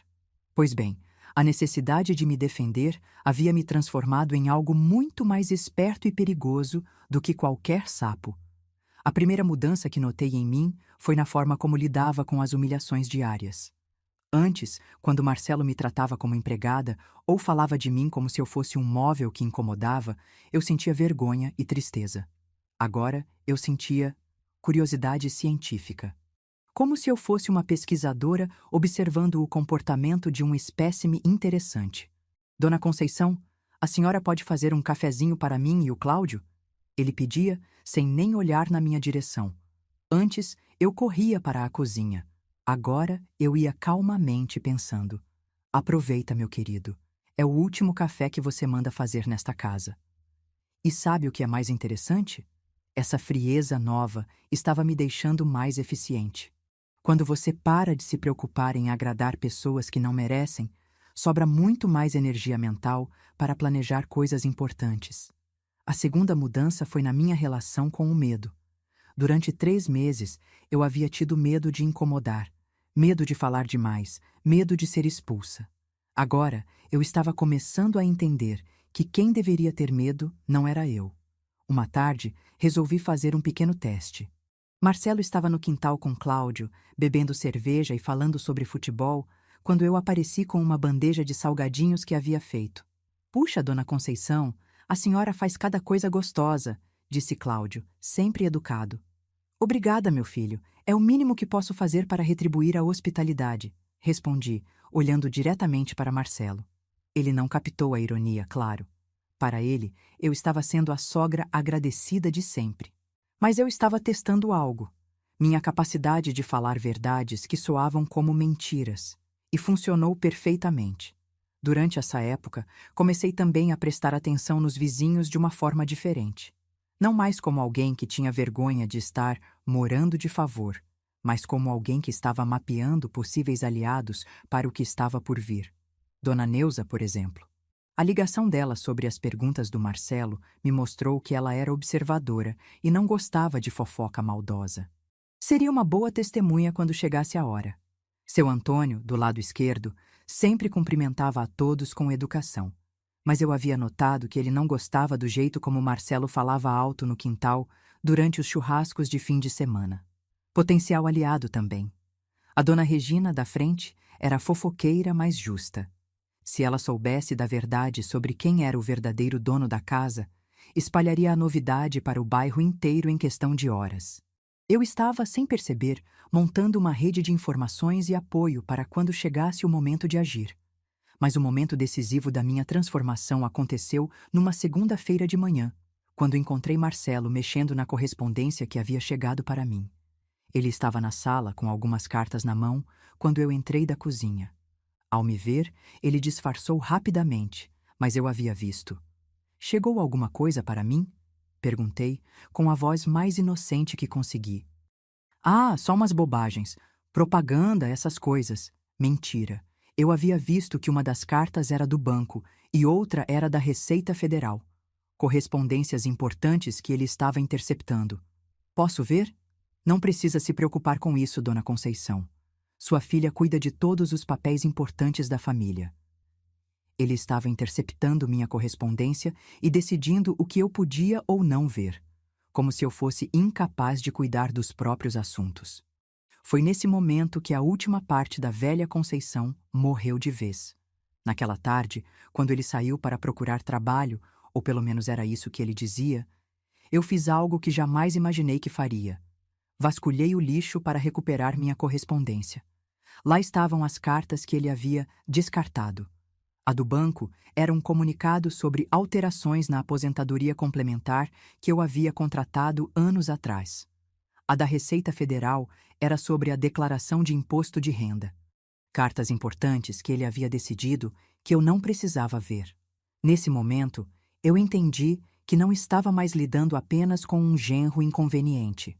Pois bem, a necessidade de me defender havia me transformado em algo muito mais esperto e perigoso do que qualquer sapo. A primeira mudança que notei em mim foi na forma como lidava com as humilhações diárias. Antes, quando Marcelo me tratava como empregada ou falava de mim como se eu fosse um móvel que incomodava, eu sentia vergonha e tristeza. Agora, eu sentia curiosidade científica. Como se eu fosse uma pesquisadora observando o comportamento de um espécime interessante. Dona Conceição, a senhora pode fazer um cafezinho para mim e o Cláudio? Ele pedia, sem nem olhar na minha direção. Antes, eu corria para a cozinha. Agora, eu ia calmamente pensando. Aproveita, meu querido. É o último café que você manda fazer nesta casa. E sabe o que é mais interessante? Essa frieza nova estava me deixando mais eficiente. Quando você para de se preocupar em agradar pessoas que não merecem, sobra muito mais energia mental para planejar coisas importantes. A segunda mudança foi na minha relação com o medo. Durante 3 meses, eu havia tido medo de incomodar, medo de falar demais, medo de ser expulsa. Agora, eu estava começando a entender que quem deveria ter medo não era eu. Uma tarde, resolvi fazer um pequeno teste. Marcelo estava no quintal com Cláudio, bebendo cerveja e falando sobre futebol, quando eu apareci com uma bandeja de salgadinhos que havia feito. "Puxa, dona Conceição, a senhora faz cada coisa gostosa", disse Cláudio, sempre educado. "Obrigada, meu filho. É o mínimo que posso fazer para retribuir a hospitalidade", respondi, olhando diretamente para Marcelo. Ele não captou a ironia, claro. Para ele, eu estava sendo a sogra agradecida de sempre. Mas eu estava testando algo. Minha capacidade de falar verdades que soavam como mentiras. E funcionou perfeitamente. Durante essa época, comecei também a prestar atenção nos vizinhos de uma forma diferente. Não mais como alguém que tinha vergonha de estar morando de favor, mas como alguém que estava mapeando possíveis aliados para o que estava por vir. Dona Neuza, por exemplo. A ligação dela sobre as perguntas do Marcelo me mostrou que ela era observadora e não gostava de fofoca maldosa. Seria uma boa testemunha quando chegasse a hora. Seu Antônio, do lado esquerdo, sempre cumprimentava a todos com educação. Mas eu havia notado que ele não gostava do jeito como Marcelo falava alto no quintal durante os churrascos de fim de semana. Potencial aliado também. A dona Regina, da frente, era fofoqueira, mas justa. Se ela soubesse da verdade sobre quem era o verdadeiro dono da casa, espalharia a novidade para o bairro inteiro em questão de horas. Eu estava, sem perceber, montando uma rede de informações e apoio para quando chegasse o momento de agir. Mas o momento decisivo da minha transformação aconteceu numa segunda-feira de manhã, quando encontrei Marcelo mexendo na correspondência que havia chegado para mim. Ele estava na sala com algumas cartas na mão quando eu entrei da cozinha. Ao me ver, ele disfarçou rapidamente, mas eu havia visto. "Chegou alguma coisa para mim?" perguntei, com a voz mais inocente que consegui. "Ah, só umas bobagens. Propaganda, essas coisas." Mentira. Eu havia visto que uma das cartas era do banco e outra era da Receita Federal. Correspondências importantes que ele estava interceptando. "Posso ver?" "Não precisa se preocupar com isso, dona Conceição. Sua filha cuida de todos os papéis importantes da família." Ele estava interceptando minha correspondência e decidindo o que eu podia ou não ver, como se eu fosse incapaz de cuidar dos próprios assuntos. Foi nesse momento que a última parte da velha Conceição morreu de vez. Naquela tarde, quando ele saiu para procurar trabalho, ou pelo menos era isso que ele dizia, eu fiz algo que jamais imaginei que faria. Vasculhei o lixo para recuperar minha correspondência. Lá estavam as cartas que ele havia descartado. A do banco era um comunicado sobre alterações na aposentadoria complementar que eu havia contratado anos atrás. A da Receita Federal era sobre a declaração de imposto de renda. Cartas importantes que ele havia decidido que eu não precisava ver. Nesse momento, eu entendi que não estava mais lidando apenas com um genro inconveniente.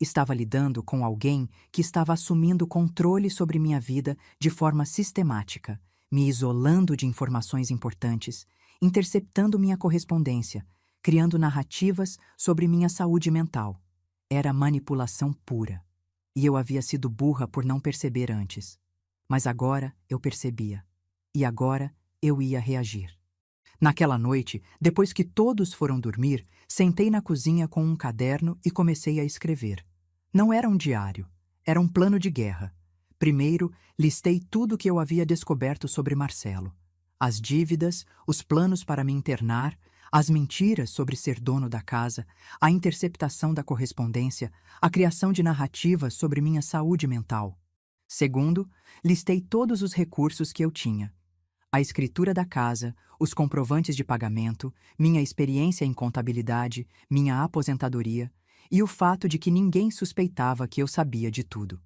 Estava lidando com alguém que estava assumindo controle sobre minha vida de forma sistemática, me isolando de informações importantes, interceptando minha correspondência, criando narrativas sobre minha saúde mental. Era manipulação pura. E eu havia sido burra por não perceber antes. Mas agora eu percebia. E agora eu ia reagir. Naquela noite, depois que todos foram dormir, sentei na cozinha com um caderno e comecei a escrever. Não era um diário, era um plano de guerra. Primeiro, listei tudo o que eu havia descoberto sobre Marcelo. As dívidas, os planos para me internar, as mentiras sobre ser dono da casa, a interceptação da correspondência, a criação de narrativas sobre minha saúde mental. Segundo, listei todos os recursos que eu tinha. A escritura da casa, os comprovantes de pagamento, minha experiência em contabilidade, minha aposentadoria e o fato de que ninguém suspeitava que eu sabia de tudo.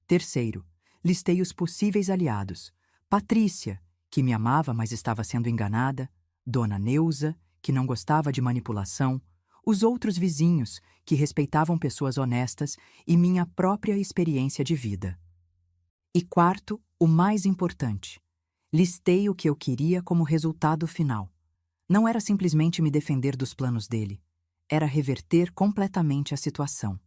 Terceiro, listei os possíveis aliados. Patrícia, que me amava mas estava sendo enganada, Dona Neuza, que não gostava de manipulação, os outros vizinhos, que respeitavam pessoas honestas e minha própria experiência de vida. E quarto, o mais importante, Listei o que eu queria como resultado final. Não era simplesmente me defender dos planos dele. Era reverter completamente a situação.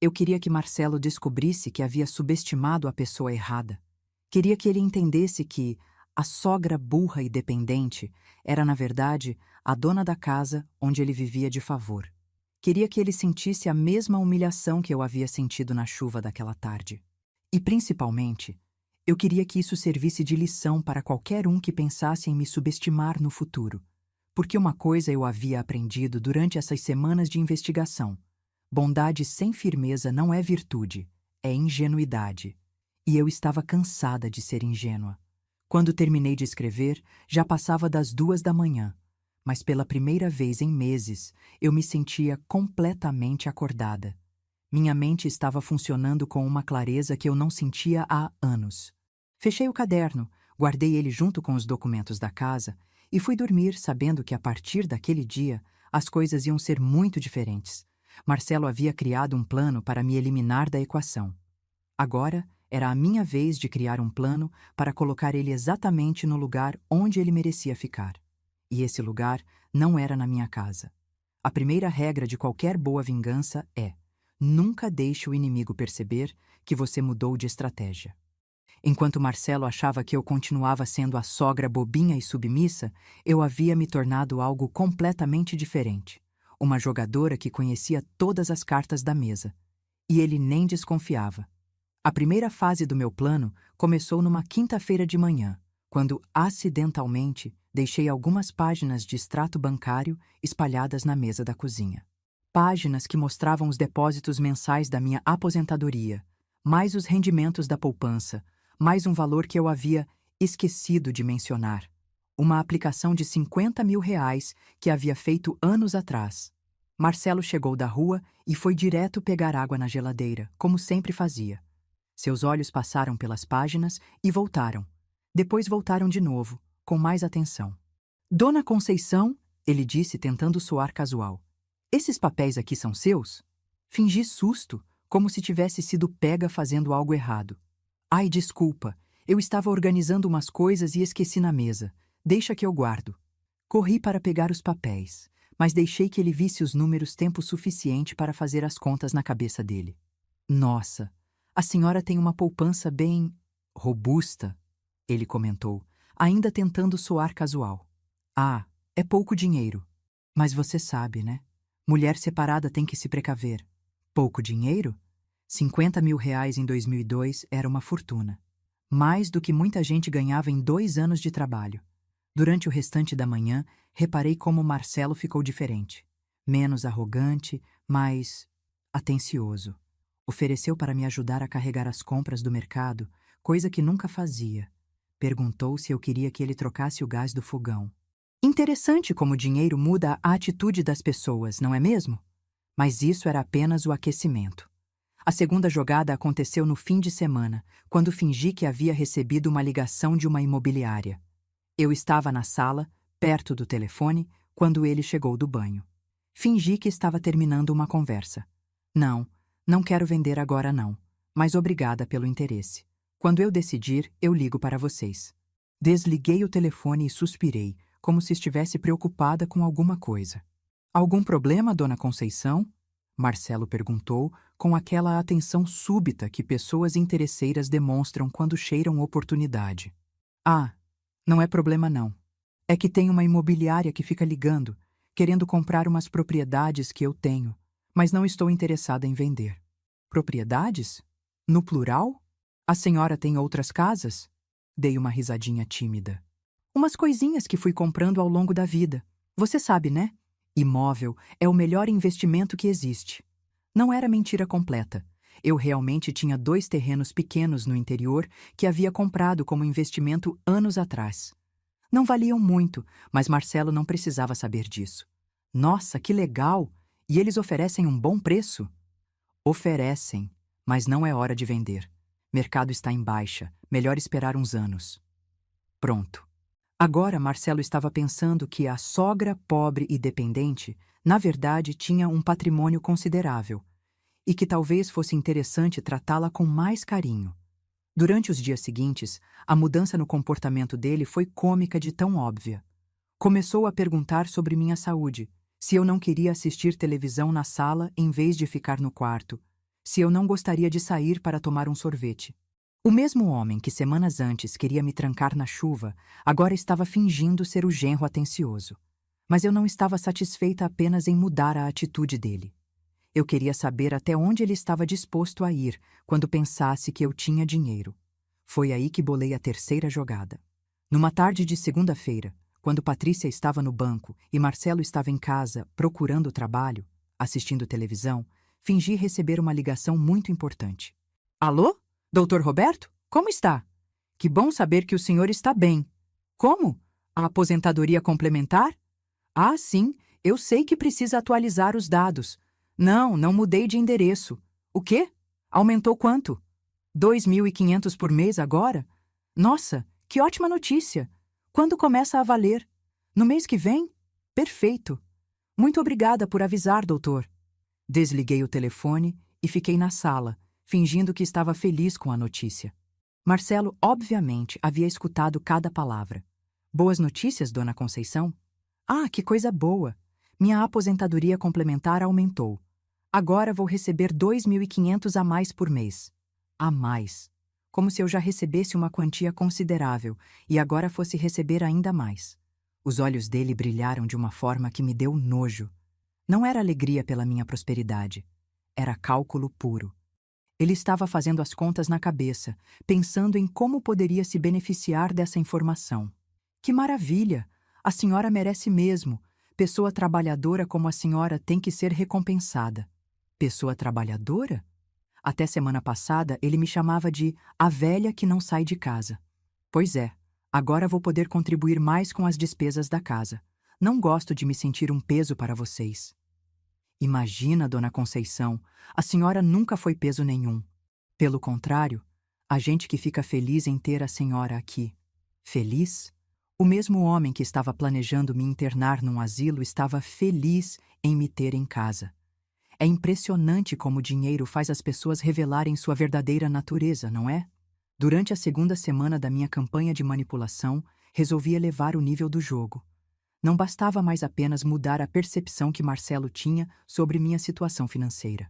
Eu queria que Marcelo descobrisse que havia subestimado a pessoa errada. Queria que ele entendesse que a sogra burra e dependente era, na verdade, a dona da casa onde ele vivia de favor. Queria que ele sentisse a mesma humilhação que eu havia sentido na chuva daquela tarde. E, principalmente, eu queria que isso servisse de lição para qualquer um que pensasse em me subestimar no futuro. Porque uma coisa eu havia aprendido durante essas semanas de investigação: bondade sem firmeza não é virtude, é ingenuidade. E eu estava cansada de ser ingênua. Quando terminei de escrever, já passava das 2 da manhã. Mas pela primeira vez em meses, eu me sentia completamente acordada. Minha mente estava funcionando com uma clareza que eu não sentia há anos. Fechei o caderno, guardei ele junto com os documentos da casa e fui dormir sabendo que a partir daquele dia as coisas iam ser muito diferentes. Marcelo havia criado um plano para me eliminar da equação. Agora era a minha vez de criar um plano para colocar ele exatamente no lugar onde ele merecia ficar. E esse lugar não era na minha casa. A primeira regra de qualquer boa vingança é: nunca deixe o inimigo perceber que você mudou de estratégia. Enquanto Marcelo achava que eu continuava sendo a sogra bobinha e submissa, eu havia me tornado algo completamente diferente. Uma jogadora que conhecia todas as cartas da mesa. E ele nem desconfiava. A primeira fase do meu plano começou numa quinta-feira de manhã, quando, acidentalmente, deixei algumas páginas de extrato bancário espalhadas na mesa da cozinha. Páginas que mostravam os depósitos mensais da minha aposentadoria, mais os rendimentos da poupança, mais um valor que eu havia esquecido de mencionar. Uma aplicação de R$ 50.000 que havia feito anos atrás. Marcelo chegou da rua e foi direto pegar água na geladeira, como sempre fazia. Seus olhos passaram pelas páginas e voltaram. Depois voltaram de novo, com mais atenção. Dona Conceição, ele disse tentando soar casual. Esses papéis aqui são seus? Fingi susto, como se tivesse sido pega fazendo algo errado. Ai, desculpa, eu estava organizando umas coisas e esqueci na mesa. Deixa que eu guardo. Corri para pegar os papéis, mas deixei que ele visse os números tempo suficiente para fazer as contas na cabeça dele. Nossa, a senhora tem uma poupança bem robusta, ele comentou, ainda tentando soar casual. Ah, é pouco dinheiro. Mas você sabe, né? Mulher separada tem que se precaver. Pouco dinheiro? R$ 50.000 em 2002 era uma fortuna. Mais do que muita gente ganhava em 2 anos de trabalho. Durante o restante da manhã, reparei como Marcelo ficou diferente. Menos arrogante, mais atencioso. Ofereceu para me ajudar a carregar as compras do mercado, coisa que nunca fazia. Perguntou se eu queria que ele trocasse o gás do fogão. Interessante como o dinheiro muda a atitude das pessoas, não é mesmo? Mas isso era apenas o aquecimento. A segunda jogada aconteceu no fim de semana, quando fingi que havia recebido uma ligação de uma imobiliária. Eu estava na sala, perto do telefone, quando ele chegou do banho. Fingi que estava terminando uma conversa. Não quero vender agora não, mas obrigada pelo interesse. Quando eu decidir, eu ligo para vocês. Desliguei o telefone e suspirei, como se estivesse preocupada com alguma coisa. Algum problema, dona Conceição? Marcelo perguntou, com aquela atenção súbita que pessoas interesseiras demonstram quando cheiram oportunidade. Ah, não é problema não. É que tem uma imobiliária que fica ligando, querendo comprar umas propriedades que eu tenho, mas não estou interessada em vender. Propriedades? No plural? A senhora tem outras casas? Dei uma risadinha tímida. Umas coisinhas que fui comprando ao longo da vida. Você sabe, né? Imóvel é o melhor investimento que existe. Não era mentira completa. Eu realmente tinha 2 terrenos pequenos no interior que havia comprado como investimento anos atrás. Não valiam muito, mas Marcelo não precisava saber disso. Nossa, que legal! E eles oferecem um bom preço? Oferecem, mas não é hora de vender. Mercado está em baixa, melhor esperar uns anos. Pronto. Agora Marcelo estava pensando que a sogra pobre e dependente, na verdade, tinha um patrimônio considerável, e que talvez fosse interessante tratá-la com mais carinho. Durante os dias seguintes, a mudança no comportamento dele foi cômica de tão óbvia. Começou a perguntar sobre minha saúde, se eu não queria assistir televisão na sala em vez de ficar no quarto, se eu não gostaria de sair para tomar um sorvete. O mesmo homem que semanas antes queria me trancar na chuva, agora estava fingindo ser o genro atencioso. Mas eu não estava satisfeita apenas em mudar a atitude dele. Eu queria saber até onde ele estava disposto a ir quando pensasse que eu tinha dinheiro. Foi aí que bolei a terceira jogada. Numa tarde de segunda-feira, quando Patrícia estava no banco e Marcelo estava em casa procurando trabalho, assistindo televisão, fingi receber uma ligação muito importante. Alô? Doutor Roberto? Como está? Que bom saber que o senhor está bem. Como? A aposentadoria complementar? Ah, sim, eu sei que precisa atualizar os dados. Não mudei de endereço. O quê? Aumentou quanto? 2.500 por mês agora? Nossa, que ótima notícia! Quando começa a valer? No mês que vem? Perfeito. Muito obrigada por avisar, doutor. Desliguei o telefone e fiquei na sala, fingindo que estava feliz com a notícia. Marcelo, obviamente, havia escutado cada palavra. Boas notícias, dona Conceição? Ah, que coisa boa! Minha aposentadoria complementar aumentou. Agora vou receber 2.500 a mais por mês. A mais. Como se eu já recebesse uma quantia considerável e agora fosse receber ainda mais. Os olhos dele brilharam de uma forma que me deu nojo. Não era alegria pela minha prosperidade. Era cálculo puro. Ele estava fazendo as contas na cabeça, pensando em como poderia se beneficiar dessa informação. Que maravilha! A senhora merece mesmo. Pessoa trabalhadora como a senhora tem que ser recompensada. Pessoa trabalhadora? Até semana passada ele me chamava de a velha que não sai de casa. Pois é, agora vou poder contribuir mais com as despesas da casa. Não gosto de me sentir um peso para vocês. Imagina, dona Conceição, a senhora nunca foi peso nenhum. Pelo contrário, a gente que fica feliz em ter a senhora aqui. Feliz? O mesmo homem que estava planejando me internar num asilo estava feliz em me ter em casa. É impressionante como o dinheiro faz as pessoas revelarem sua verdadeira natureza, não é? Durante a segunda semana da minha campanha de manipulação, resolvi elevar o nível do jogo. Não bastava mais apenas mudar a percepção que Marcelo tinha sobre minha situação financeira.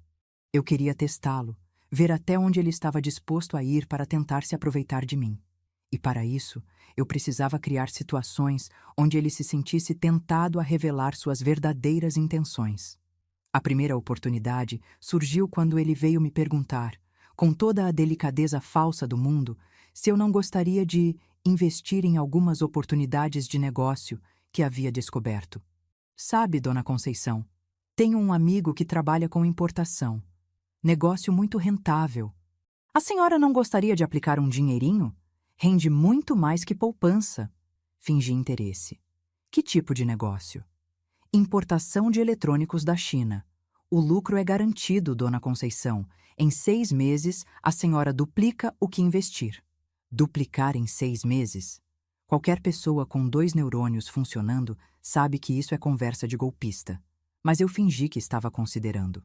Eu queria testá-lo, ver até onde ele estava disposto a ir para tentar se aproveitar de mim. E para isso, eu precisava criar situações onde ele se sentisse tentado a revelar suas verdadeiras intenções. A primeira oportunidade surgiu quando ele veio me perguntar, com toda a delicadeza falsa do mundo, se eu não gostaria de investir em algumas oportunidades de negócio que havia descoberto. Sabe, dona Conceição, tenho um amigo que trabalha com importação. Negócio muito rentável. A senhora não gostaria de aplicar um dinheirinho? Rende muito mais que poupança. Fingi interesse. Que tipo de negócio? Importação de eletrônicos da China. O lucro é garantido, dona Conceição. Em 6 meses, a senhora duplica o que investir. Duplicar em 6 meses? Qualquer pessoa com 2 neurônios funcionando sabe que isso é conversa de golpista. Mas eu fingi que estava considerando.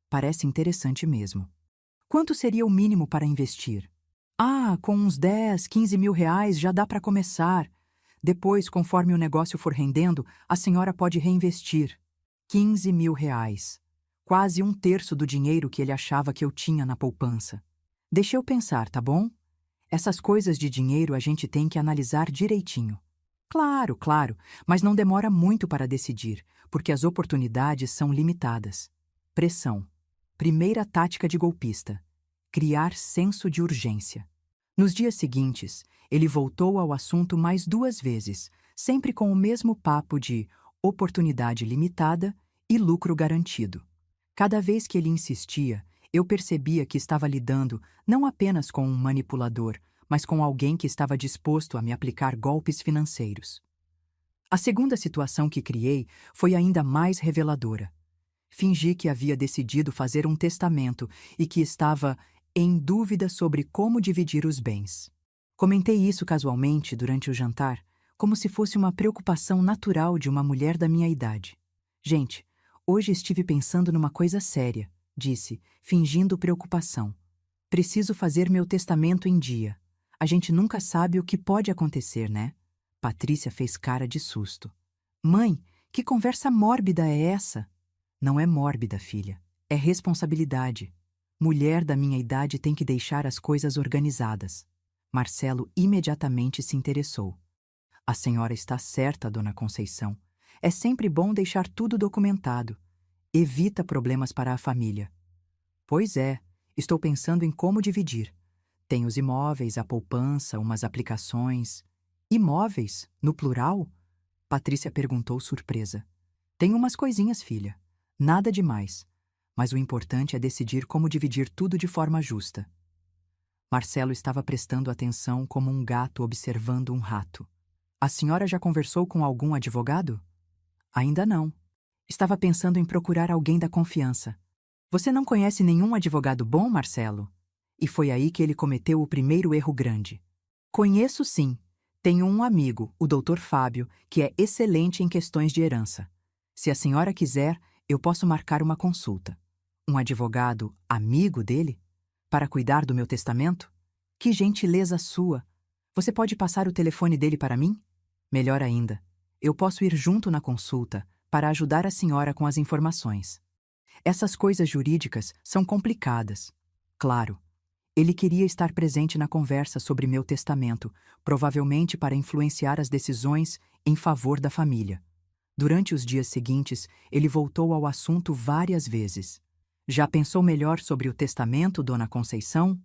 Parece interessante mesmo. Quanto seria o mínimo para investir? Ah, com uns 10, 15 mil reais já dá para começar. Depois, conforme o negócio for rendendo, a senhora pode reinvestir. 15 mil reais. Quase 1/3 do dinheiro que ele achava que eu tinha na poupança. Deixa eu pensar, tá bom? Essas coisas de dinheiro a gente tem que analisar direitinho. Claro, mas não demora muito para decidir, porque as oportunidades são limitadas. Pressão. Primeira tática de golpista. Criar senso de urgência. Nos dias seguintes, ele voltou ao assunto mais 2 vezes, sempre com o mesmo papo de oportunidade limitada e lucro garantido. Cada vez que ele insistia, eu percebia que estava lidando não apenas com um manipulador, mas com alguém que estava disposto a me aplicar golpes financeiros. A segunda situação que criei foi ainda mais reveladora. Fingi que havia decidido fazer um testamento e que estava em dúvida sobre como dividir os bens. Comentei isso casualmente durante o jantar, como se fosse uma preocupação natural de uma mulher da minha idade. Gente, hoje estive pensando numa coisa séria, disse, fingindo preocupação. Preciso fazer meu testamento em dia. A gente nunca sabe o que pode acontecer, né? Patrícia fez cara de susto. Mãe, que conversa mórbida é essa? Não é mórbida, filha. É responsabilidade. Mulher da minha idade tem que deixar as coisas organizadas. Marcelo imediatamente se interessou. A senhora está certa, dona Conceição. É sempre bom deixar tudo documentado. Evita problemas para a família. Pois é, estou pensando em como dividir. Tem os imóveis, a poupança, umas aplicações. Imóveis? No plural? Patrícia perguntou surpresa. Tem umas coisinhas, filha. Nada demais. Mas o importante é decidir como dividir tudo de forma justa. Marcelo estava prestando atenção como um gato observando um rato. A senhora já conversou com algum advogado? Ainda não. Estava pensando em procurar alguém da confiança. Você não conhece nenhum advogado bom, Marcelo? E foi aí que ele cometeu o primeiro erro grande. Conheço sim. Tenho um amigo, o Dr. Fábio, que é excelente em questões de herança. Se a senhora quiser, eu posso marcar uma consulta. Um advogado amigo dele? Para cuidar do meu testamento? Que gentileza sua! Você pode passar o telefone dele para mim? Melhor ainda, eu posso ir junto na consulta para ajudar a senhora com as informações. Essas coisas jurídicas são complicadas. Claro, ele queria estar presente na conversa sobre meu testamento, provavelmente para influenciar as decisões em favor da família. Durante os dias seguintes, ele voltou ao assunto várias vezes. Já pensou melhor sobre o testamento, dona Conceição?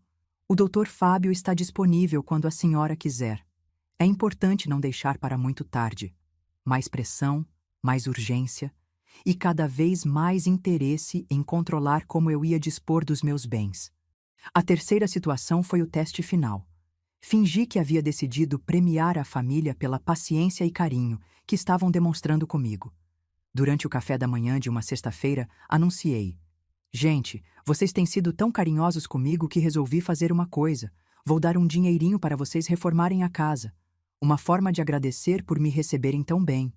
O Dr. Fábio está disponível quando a senhora quiser. É importante não deixar para muito tarde. Mais pressão, mais urgência e cada vez mais interesse em controlar como eu ia dispor dos meus bens. A terceira situação foi o teste final. Fingi que havia decidido premiar a família pela paciência e carinho que estavam demonstrando comigo. Durante o café da manhã de uma sexta-feira, anunciei: Gente, vocês têm sido tão carinhosos comigo que resolvi fazer uma coisa. Vou dar um dinheirinho para vocês reformarem a casa. Uma forma de agradecer por me receberem tão bem.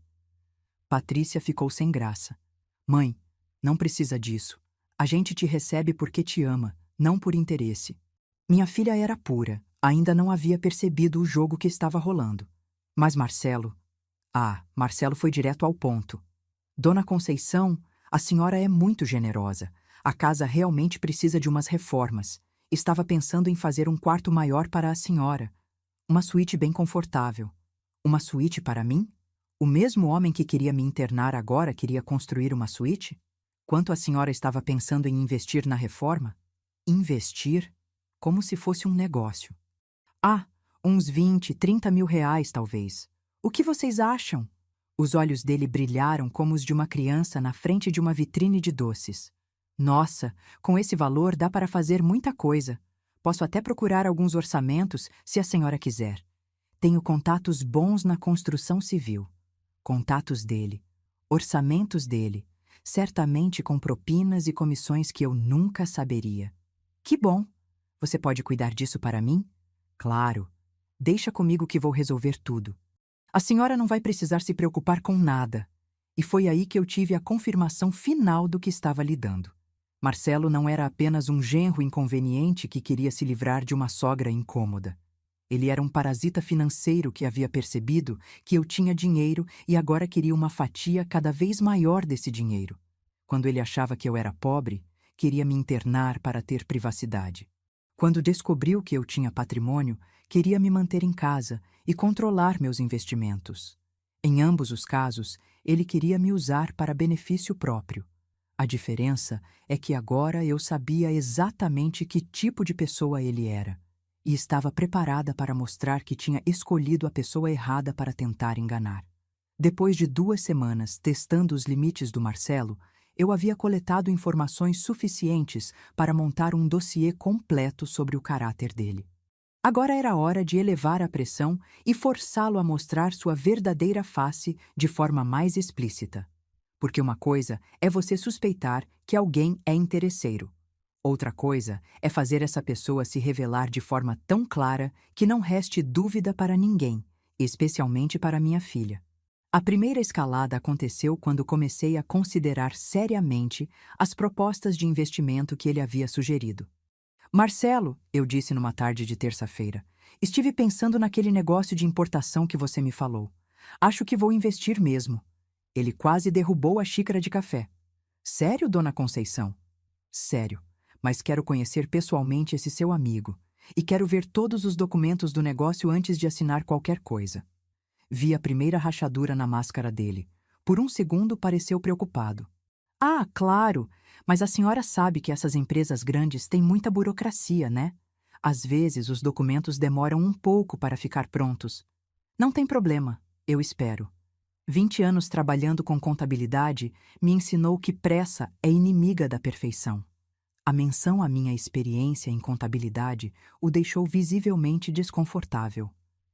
Patrícia ficou sem graça. Mãe, não precisa disso. A gente te recebe porque te ama, não por interesse. Minha filha era pura, ainda não havia percebido o jogo que estava rolando. Mas Marcelo... Marcelo foi direto ao ponto. Dona Conceição, a senhora é muito generosa. A casa realmente precisa de umas reformas. Estava pensando em fazer um quarto maior para a senhora. Uma suíte bem confortável. Uma suíte para mim? O mesmo homem que queria me internar agora queria construir uma suíte? Quanto a senhora estava pensando em investir na reforma? Investir? Como se fosse um negócio. Uns 20, 30 mil reais, talvez. O que vocês acham? Os olhos dele brilharam como os de uma criança na frente de uma vitrine de doces. Nossa, com esse valor dá para fazer muita coisa. Posso até procurar alguns orçamentos, se a senhora quiser. Tenho contatos bons na construção civil. Contatos dele, orçamentos dele, certamente com propinas e comissões que eu nunca saberia. Que bom! Você pode cuidar disso para mim? Claro. Deixa comigo que vou resolver tudo. A senhora não vai precisar se preocupar com nada. E foi aí que eu tive a confirmação final do que estava lidando. Marcelo não era apenas um genro inconveniente que queria se livrar de uma sogra incômoda. Ele era um parasita financeiro que havia percebido que eu tinha dinheiro e agora queria uma fatia cada vez maior desse dinheiro. Quando ele achava que eu era pobre, queria me internar para ter privacidade. Quando descobriu que eu tinha patrimônio, queria me manter em casa e controlar meus investimentos. Em ambos os casos, ele queria me usar para benefício próprio. A diferença é que agora eu sabia exatamente que tipo de pessoa ele era. E estava preparada para mostrar que tinha escolhido a pessoa errada para tentar enganar. Depois de 2 semanas testando os limites do Marcelo, eu havia coletado informações suficientes para montar um dossiê completo sobre o caráter dele. Agora era hora de elevar a pressão e forçá-lo a mostrar sua verdadeira face de forma mais explícita. Porque uma coisa é você suspeitar que alguém é interesseiro. Outra coisa é fazer essa pessoa se revelar de forma tão clara que não reste dúvida para ninguém, especialmente para minha filha. A primeira escalada aconteceu quando comecei a considerar seriamente as propostas de investimento que ele havia sugerido. Marcelo, eu disse numa tarde de terça-feira, estive pensando naquele negócio de importação que você me falou. Acho que vou investir mesmo. Ele quase derrubou a xícara de café. Sério, dona Conceição? Sério, mas quero conhecer pessoalmente esse seu amigo e quero ver todos os documentos do negócio antes de assinar qualquer coisa. Vi a primeira rachadura na máscara dele. Por um segundo pareceu preocupado. Ah, claro, mas a senhora sabe que essas empresas grandes têm muita burocracia, né? Às vezes os documentos demoram um pouco para ficar prontos. Não tem problema, eu espero. 20 anos trabalhando com contabilidade me ensinou que pressa é inimiga da perfeição. A menção à minha experiência em contabilidade o deixou visivelmente desconfortável.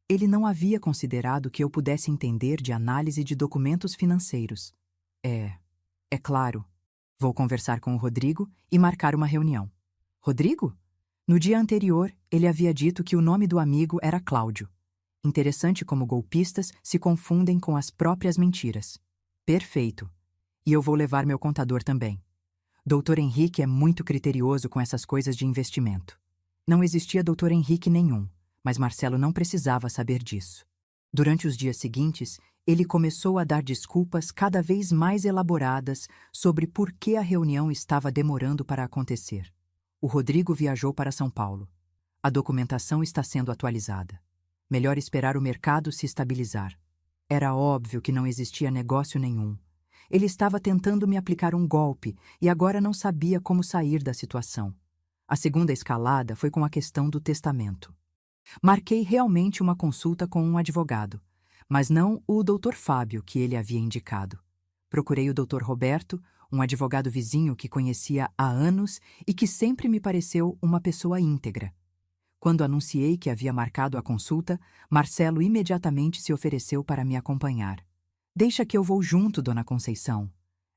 Ele não havia considerado que eu pudesse entender de análise de documentos financeiros. É claro. Vou conversar com o Rodrigo e marcar uma reunião. Rodrigo? No dia anterior, ele havia dito que o nome do amigo era Cláudio. Interessante como golpistas se confundem com as próprias mentiras. Perfeito. E eu vou levar meu contador também. Dr. Henrique é muito criterioso com essas coisas de investimento. Não existia Dr. Henrique nenhum, mas Marcelo não precisava saber disso. Durante os dias seguintes, ele começou a dar desculpas cada vez mais elaboradas sobre por que a reunião estava demorando para acontecer. O Rodrigo viajou para São Paulo. A documentação está sendo atualizada. Melhor esperar o mercado se estabilizar. Era óbvio que não existia negócio nenhum. Ele estava tentando me aplicar um golpe e agora não sabia como sair da situação. A segunda escalada foi com a questão do testamento. Marquei realmente uma consulta com um advogado, mas não o Dr. Fábio que ele havia indicado. Procurei o Dr. Roberto, um advogado vizinho que conhecia há anos e que sempre me pareceu uma pessoa íntegra. Quando anunciei que havia marcado a consulta, Marcelo imediatamente se ofereceu para me acompanhar. Deixa que eu vou junto, dona Conceição.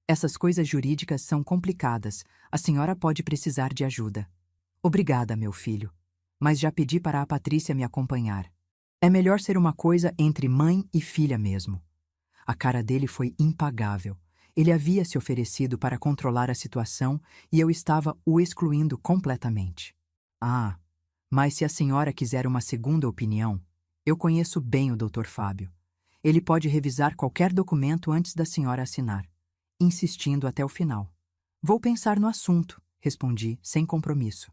Essas coisas jurídicas são complicadas. A senhora pode precisar de ajuda. Obrigada, meu filho. Mas já pedi para a Patrícia me acompanhar. É melhor ser uma coisa entre mãe e filha mesmo. A cara dele foi impagável. Ele havia se oferecido para controlar a situação e eu estava o excluindo completamente. Ah, mas se a senhora quiser uma segunda opinião, eu conheço bem o Dr. Fábio. Ele pode revisar qualquer documento antes da senhora assinar, insistindo até o final. Vou pensar no assunto, respondi, sem compromisso.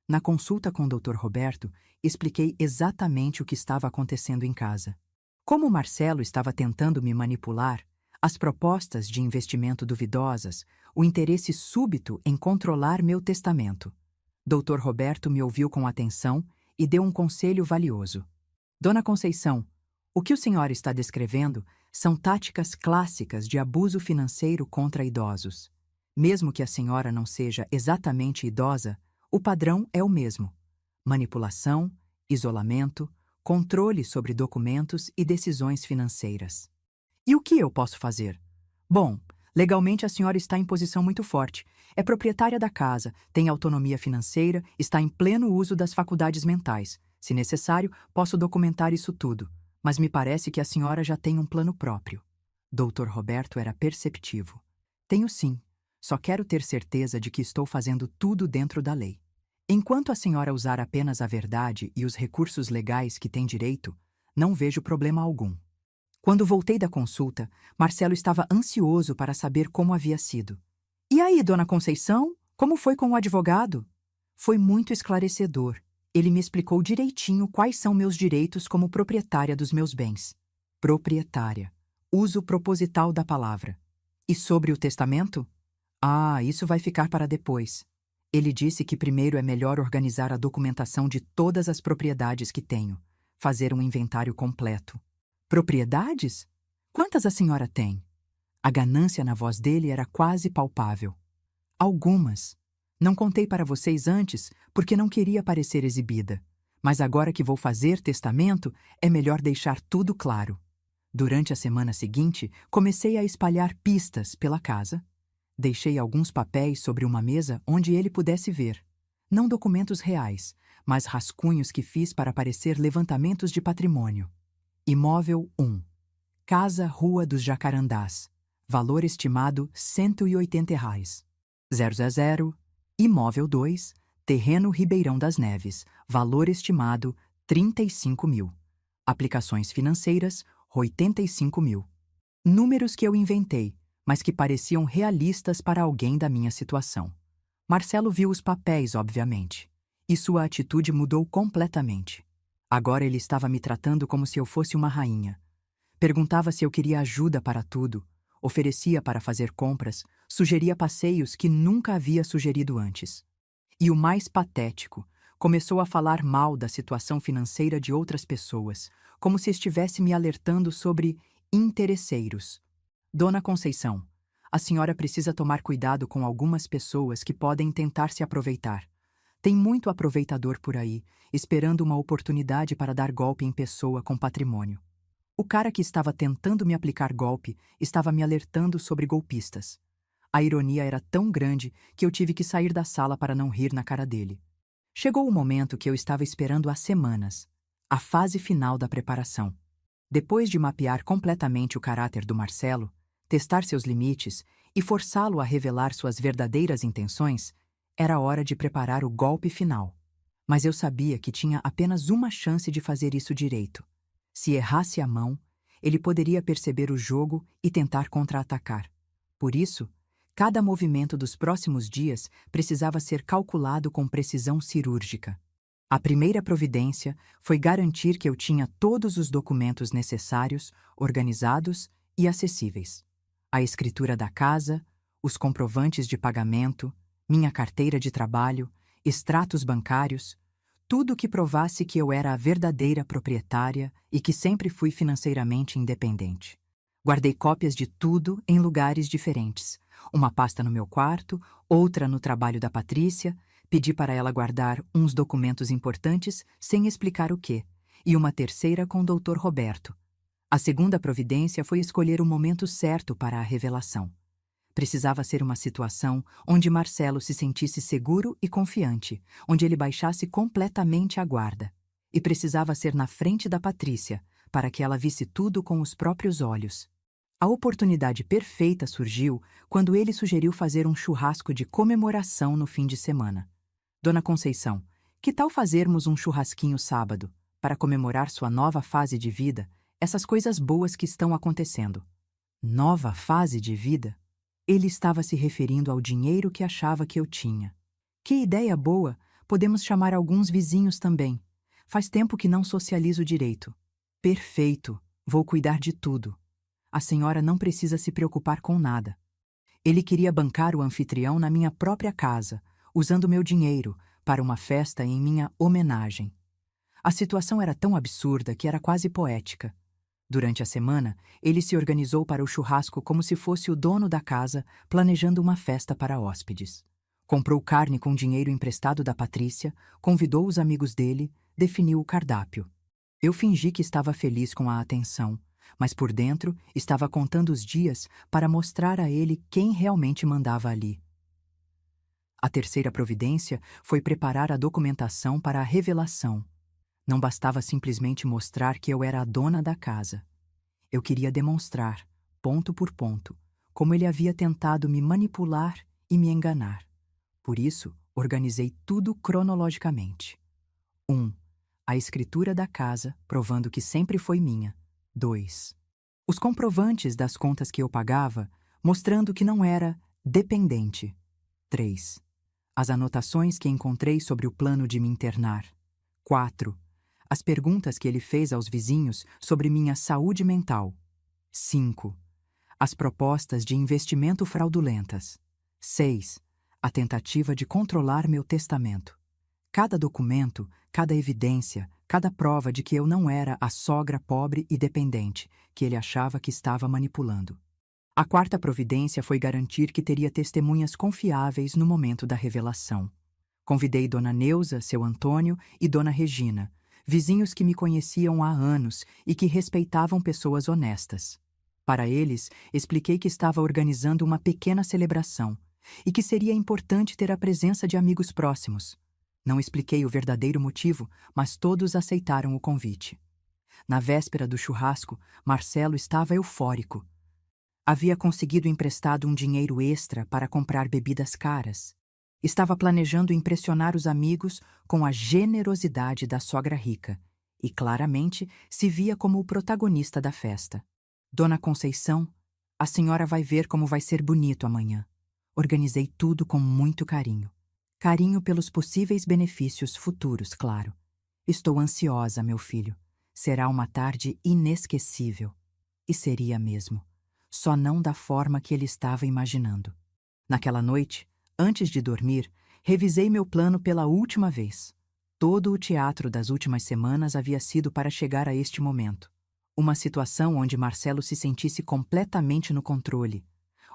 Na consulta com o Dr. Roberto, expliquei exatamente o que estava acontecendo em casa. Como Marcelo estava tentando me manipular, as propostas de investimento duvidosas, o interesse súbito em controlar meu testamento. Dr. Roberto me ouviu com atenção e deu um conselho valioso. Dona Conceição, o que o senhor está descrevendo são táticas clássicas de abuso financeiro contra idosos. Mesmo que a senhora não seja exatamente idosa, o padrão é o mesmo: manipulação, isolamento, controle sobre documentos e decisões financeiras. E o que eu posso fazer? Bom, legalmente a senhora está em posição muito forte. É proprietária da casa, tem autonomia financeira, está em pleno uso das faculdades mentais. Se necessário, posso documentar isso tudo. Mas me parece que a senhora já tem um plano próprio. Dr. Roberto era perceptivo. Tenho sim. Só quero ter certeza de que estou fazendo tudo dentro da lei. Enquanto a senhora usar apenas a verdade e os recursos legais que tem direito, não vejo problema algum. Quando voltei da consulta, Marcelo estava ansioso para saber como havia sido. E aí, dona Conceição? Como foi com o advogado? Foi muito esclarecedor. Ele me explicou direitinho quais são meus direitos como proprietária dos meus bens. Proprietária. Uso proposital da palavra. E sobre o testamento? Ah, isso vai ficar para depois. Ele disse que primeiro é melhor organizar a documentação de todas as propriedades que tenho, fazer um inventário completo. Propriedades? Quantas a senhora tem? A ganância na voz dele era quase palpável. Algumas. Não contei para vocês antes porque não queria parecer exibida. Mas agora que vou fazer testamento, é melhor deixar tudo claro. Durante a semana seguinte, comecei a espalhar pistas pela casa. Deixei alguns papéis sobre uma mesa onde ele pudesse ver. Não documentos reais, mas rascunhos que fiz para parecer levantamentos de patrimônio. Imóvel 1. Casa Rua dos Jacarandás. Valor estimado R$ 180. 000. Imóvel 2. Terreno Ribeirão das Neves, valor estimado 35 mil. Aplicações financeiras, 85 mil. Números que eu inventei, mas que pareciam realistas para alguém da minha situação. Marcelo viu os papéis, obviamente, e sua atitude mudou completamente. Agora ele estava me tratando como se eu fosse uma rainha. Perguntava se eu queria ajuda para tudo, oferecia para fazer compras, sugeria passeios que nunca havia sugerido antes. E o mais patético, começou a falar mal da situação financeira de outras pessoas, como se estivesse me alertando sobre interesseiros. Dona Conceição, a senhora precisa tomar cuidado com algumas pessoas que podem tentar se aproveitar. Tem muito aproveitador por aí, esperando uma oportunidade para dar golpe em pessoa com patrimônio. O cara que estava tentando me aplicar golpe estava me alertando sobre golpistas. A ironia era tão grande que eu tive que sair da sala para não rir na cara dele. Chegou o momento que eu estava esperando há semanas, a fase final da preparação. Depois de mapear completamente o caráter do Marcelo, testar seus limites e forçá-lo a revelar suas verdadeiras intenções, era hora de preparar o golpe final. Mas eu sabia que tinha apenas uma chance de fazer isso direito. Se errasse a mão, ele poderia perceber o jogo e tentar contra-atacar. Por isso, cada movimento dos próximos dias precisava ser calculado com precisão cirúrgica. A primeira providência foi garantir que eu tinha todos os documentos necessários, organizados e acessíveis. A escritura da casa, os comprovantes de pagamento, minha carteira de trabalho, extratos bancários, tudo que provasse que eu era a verdadeira proprietária e que sempre fui financeiramente independente. Guardei cópias de tudo em lugares diferentes. Uma pasta no meu quarto, outra no trabalho da Patrícia, pedi para ela guardar uns documentos importantes sem explicar o quê, e uma terceira com o Dr. Roberto. A segunda providência foi escolher o momento certo para a revelação. Precisava ser uma situação onde Marcelo se sentisse seguro e confiante, onde ele baixasse completamente a guarda. E precisava ser na frente da Patrícia, para que ela visse tudo com os próprios olhos. A oportunidade perfeita surgiu quando ele sugeriu fazer um churrasco de comemoração no fim de semana. Dona Conceição, que tal fazermos um churrasquinho sábado, para comemorar sua nova fase de vida, essas coisas boas que estão acontecendo? Nova fase de vida? Ele estava se referindo ao dinheiro que achava que eu tinha. Que ideia boa! Podemos chamar alguns vizinhos também. Faz tempo que não socializo direito. Perfeito! Vou cuidar de tudo. A senhora não precisa se preocupar com nada. Ele queria bancar o anfitrião na minha própria casa, usando meu dinheiro, para uma festa em minha homenagem. A situação era tão absurda que era quase poética. Durante a semana, ele se organizou para o churrasco como se fosse o dono da casa, planejando uma festa para hóspedes. Comprou carne com dinheiro emprestado da Patrícia, convidou os amigos dele, definiu o cardápio. Eu fingi que estava feliz com a atenção, mas por dentro estava contando os dias para mostrar a ele quem realmente mandava ali. A terceira providência foi preparar a documentação para a revelação. Não bastava simplesmente mostrar que eu era a dona da casa. Eu queria demonstrar, ponto por ponto, como ele havia tentado me manipular e me enganar. Por isso, organizei tudo cronologicamente. 1. A escritura da casa, provando que sempre foi minha. 2. Os comprovantes das contas que eu pagava, mostrando que não era dependente. 3. As anotações que encontrei sobre o plano de me internar. 4. As perguntas que ele fez aos vizinhos sobre minha saúde mental. 5. As propostas de investimento fraudulentas. 6. A tentativa de controlar meu testamento. Cada documento, cada evidência, cada prova de que eu não era a sogra pobre e dependente que ele achava que estava manipulando. A quarta providência foi garantir que teria testemunhas confiáveis no momento da revelação. Convidei Dona Neuza, seu Antônio e Dona Regina, vizinhos que me conheciam há anos e que respeitavam pessoas honestas. Para eles, expliquei que estava organizando uma pequena celebração e que seria importante ter a presença de amigos próximos. Não expliquei o verdadeiro motivo, mas todos aceitaram o convite. Na véspera do churrasco, Marcelo estava eufórico. Havia conseguido emprestado um dinheiro extra para comprar bebidas caras. Estava planejando impressionar os amigos com a generosidade da sogra rica e claramente se via como o protagonista da festa. Dona Conceição, a senhora vai ver como vai ser bonito amanhã. Organizei tudo com muito carinho. Carinho pelos possíveis benefícios futuros, claro. Estou ansiosa, meu filho. Será uma tarde inesquecível. E seria mesmo. Só não da forma que ele estava imaginando. Naquela noite, antes de dormir, revisei meu plano pela última vez. Todo o teatro das últimas semanas havia sido para chegar a este momento. Uma situação onde Marcelo se sentisse completamente no controle,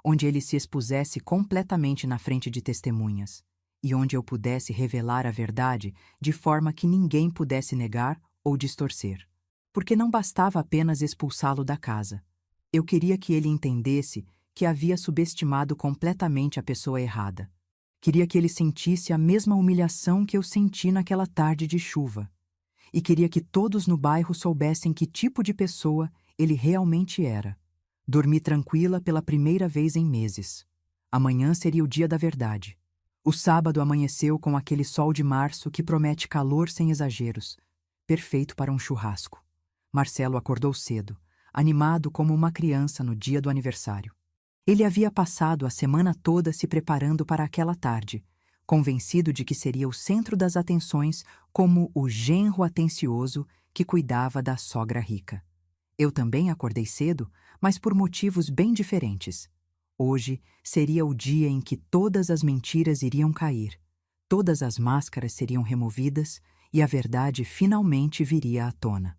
onde ele se expusesse completamente na frente de testemunhas, e onde eu pudesse revelar a verdade de forma que ninguém pudesse negar ou distorcer. Porque não bastava apenas expulsá-lo da casa. Eu queria que ele entendesse que havia subestimado completamente a pessoa errada. Queria que ele sentisse a mesma humilhação que eu senti naquela tarde de chuva. E queria que todos no bairro soubessem que tipo de pessoa ele realmente era. Dormi tranquila pela primeira vez em meses. Amanhã seria o dia da verdade. O sábado amanheceu com aquele sol de março que promete calor sem exageros, perfeito para um churrasco. Marcelo acordou cedo, animado como uma criança no dia do aniversário. Ele havia passado a semana toda se preparando para aquela tarde, convencido de que seria o centro das atenções como o genro atencioso que cuidava da sogra rica. Eu também acordei cedo, mas por motivos bem diferentes. Hoje seria o dia em que todas as mentiras iriam cair, todas as máscaras seriam removidas e a verdade finalmente viria à tona.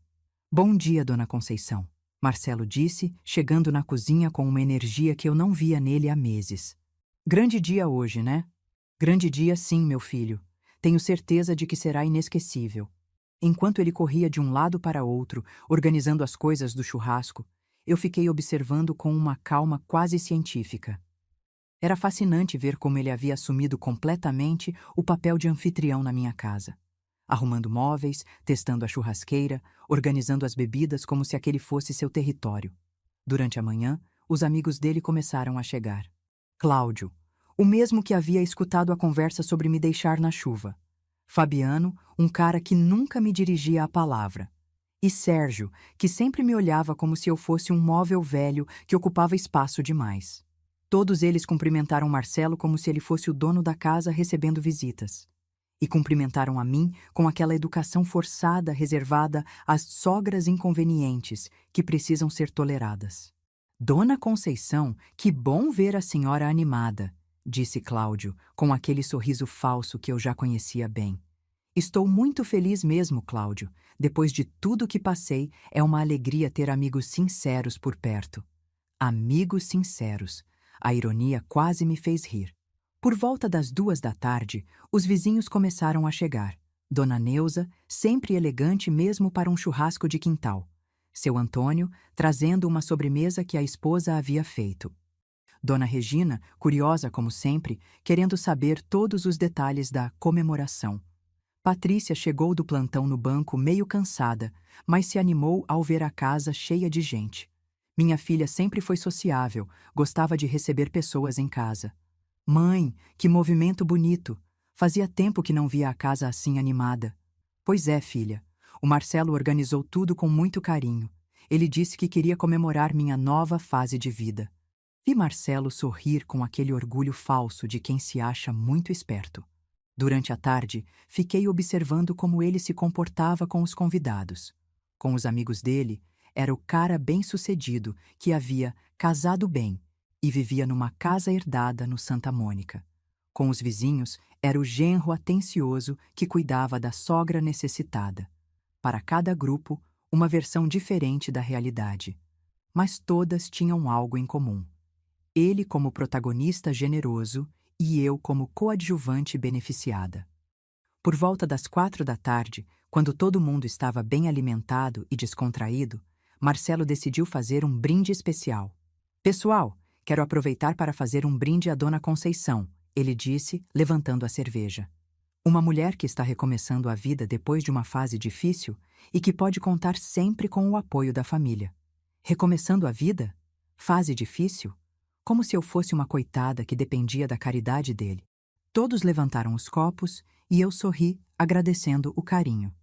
Bom dia, Dona Conceição, Marcelo disse, chegando na cozinha com uma energia que eu não via nele há meses. Grande dia hoje, né? Grande dia sim, meu filho. Tenho certeza de que será inesquecível. Enquanto ele corria de um lado para outro, organizando as coisas do churrasco, eu fiquei observando com uma calma quase científica. Era fascinante ver como ele havia assumido completamente o papel de anfitrião na minha casa. Arrumando móveis, testando a churrasqueira, organizando as bebidas como se aquele fosse seu território. Durante a manhã, os amigos dele começaram a chegar. Cláudio, o mesmo que havia escutado a conversa sobre me deixar na chuva. Fabiano, um cara que nunca me dirigia a palavra. E Sérgio, que sempre me olhava como se eu fosse um móvel velho que ocupava espaço demais. Todos eles cumprimentaram Marcelo como se ele fosse o dono da casa recebendo visitas. E cumprimentaram a mim com aquela educação forçada reservada às sogras inconvenientes que precisam ser toleradas. Dona Conceição, que bom ver a senhora animada, disse Cláudio, com aquele sorriso falso que eu já conhecia bem. Estou muito feliz mesmo, Cláudio. Depois de tudo que passei, é uma alegria ter amigos sinceros por perto. Amigos sinceros. A ironia quase me fez rir. Por volta das 2 da tarde, os vizinhos começaram a chegar. Dona Neuza, sempre elegante mesmo para um churrasco de quintal. Seu Antônio, trazendo uma sobremesa que a esposa havia feito. Dona Regina, curiosa como sempre, querendo saber todos os detalhes da comemoração. Patrícia chegou do plantão no banco meio cansada, mas se animou ao ver a casa cheia de gente. Minha filha sempre foi sociável, gostava de receber pessoas em casa. Mãe, que movimento bonito! Fazia tempo que não via a casa assim animada. Pois é, filha. O Marcelo organizou tudo com muito carinho. Ele disse que queria comemorar minha nova fase de vida. Vi Marcelo sorrir com aquele orgulho falso de quem se acha muito esperto. Durante a tarde, fiquei observando como ele se comportava com os convidados. Com os amigos dele, era o cara bem-sucedido que havia casado bem e vivia numa casa herdada no Santa Mônica. Com os vizinhos, era o genro atencioso que cuidava da sogra necessitada. Para cada grupo, uma versão diferente da realidade. Mas todas tinham algo em comum. Ele como protagonista generoso e eu como coadjuvante beneficiada. Por volta das 4 da tarde, quando todo mundo estava bem alimentado e descontraído, Marcelo decidiu fazer um brinde especial. Pessoal, quero aproveitar para fazer um brinde à Dona Conceição, ele disse, levantando a cerveja. Uma mulher que está recomeçando a vida depois de uma fase difícil e que pode contar sempre com o apoio da família. Recomeçando a vida? Fase difícil? Como se eu fosse uma coitada que dependia da caridade dele. Todos levantaram os copos e eu sorri, agradecendo o carinho.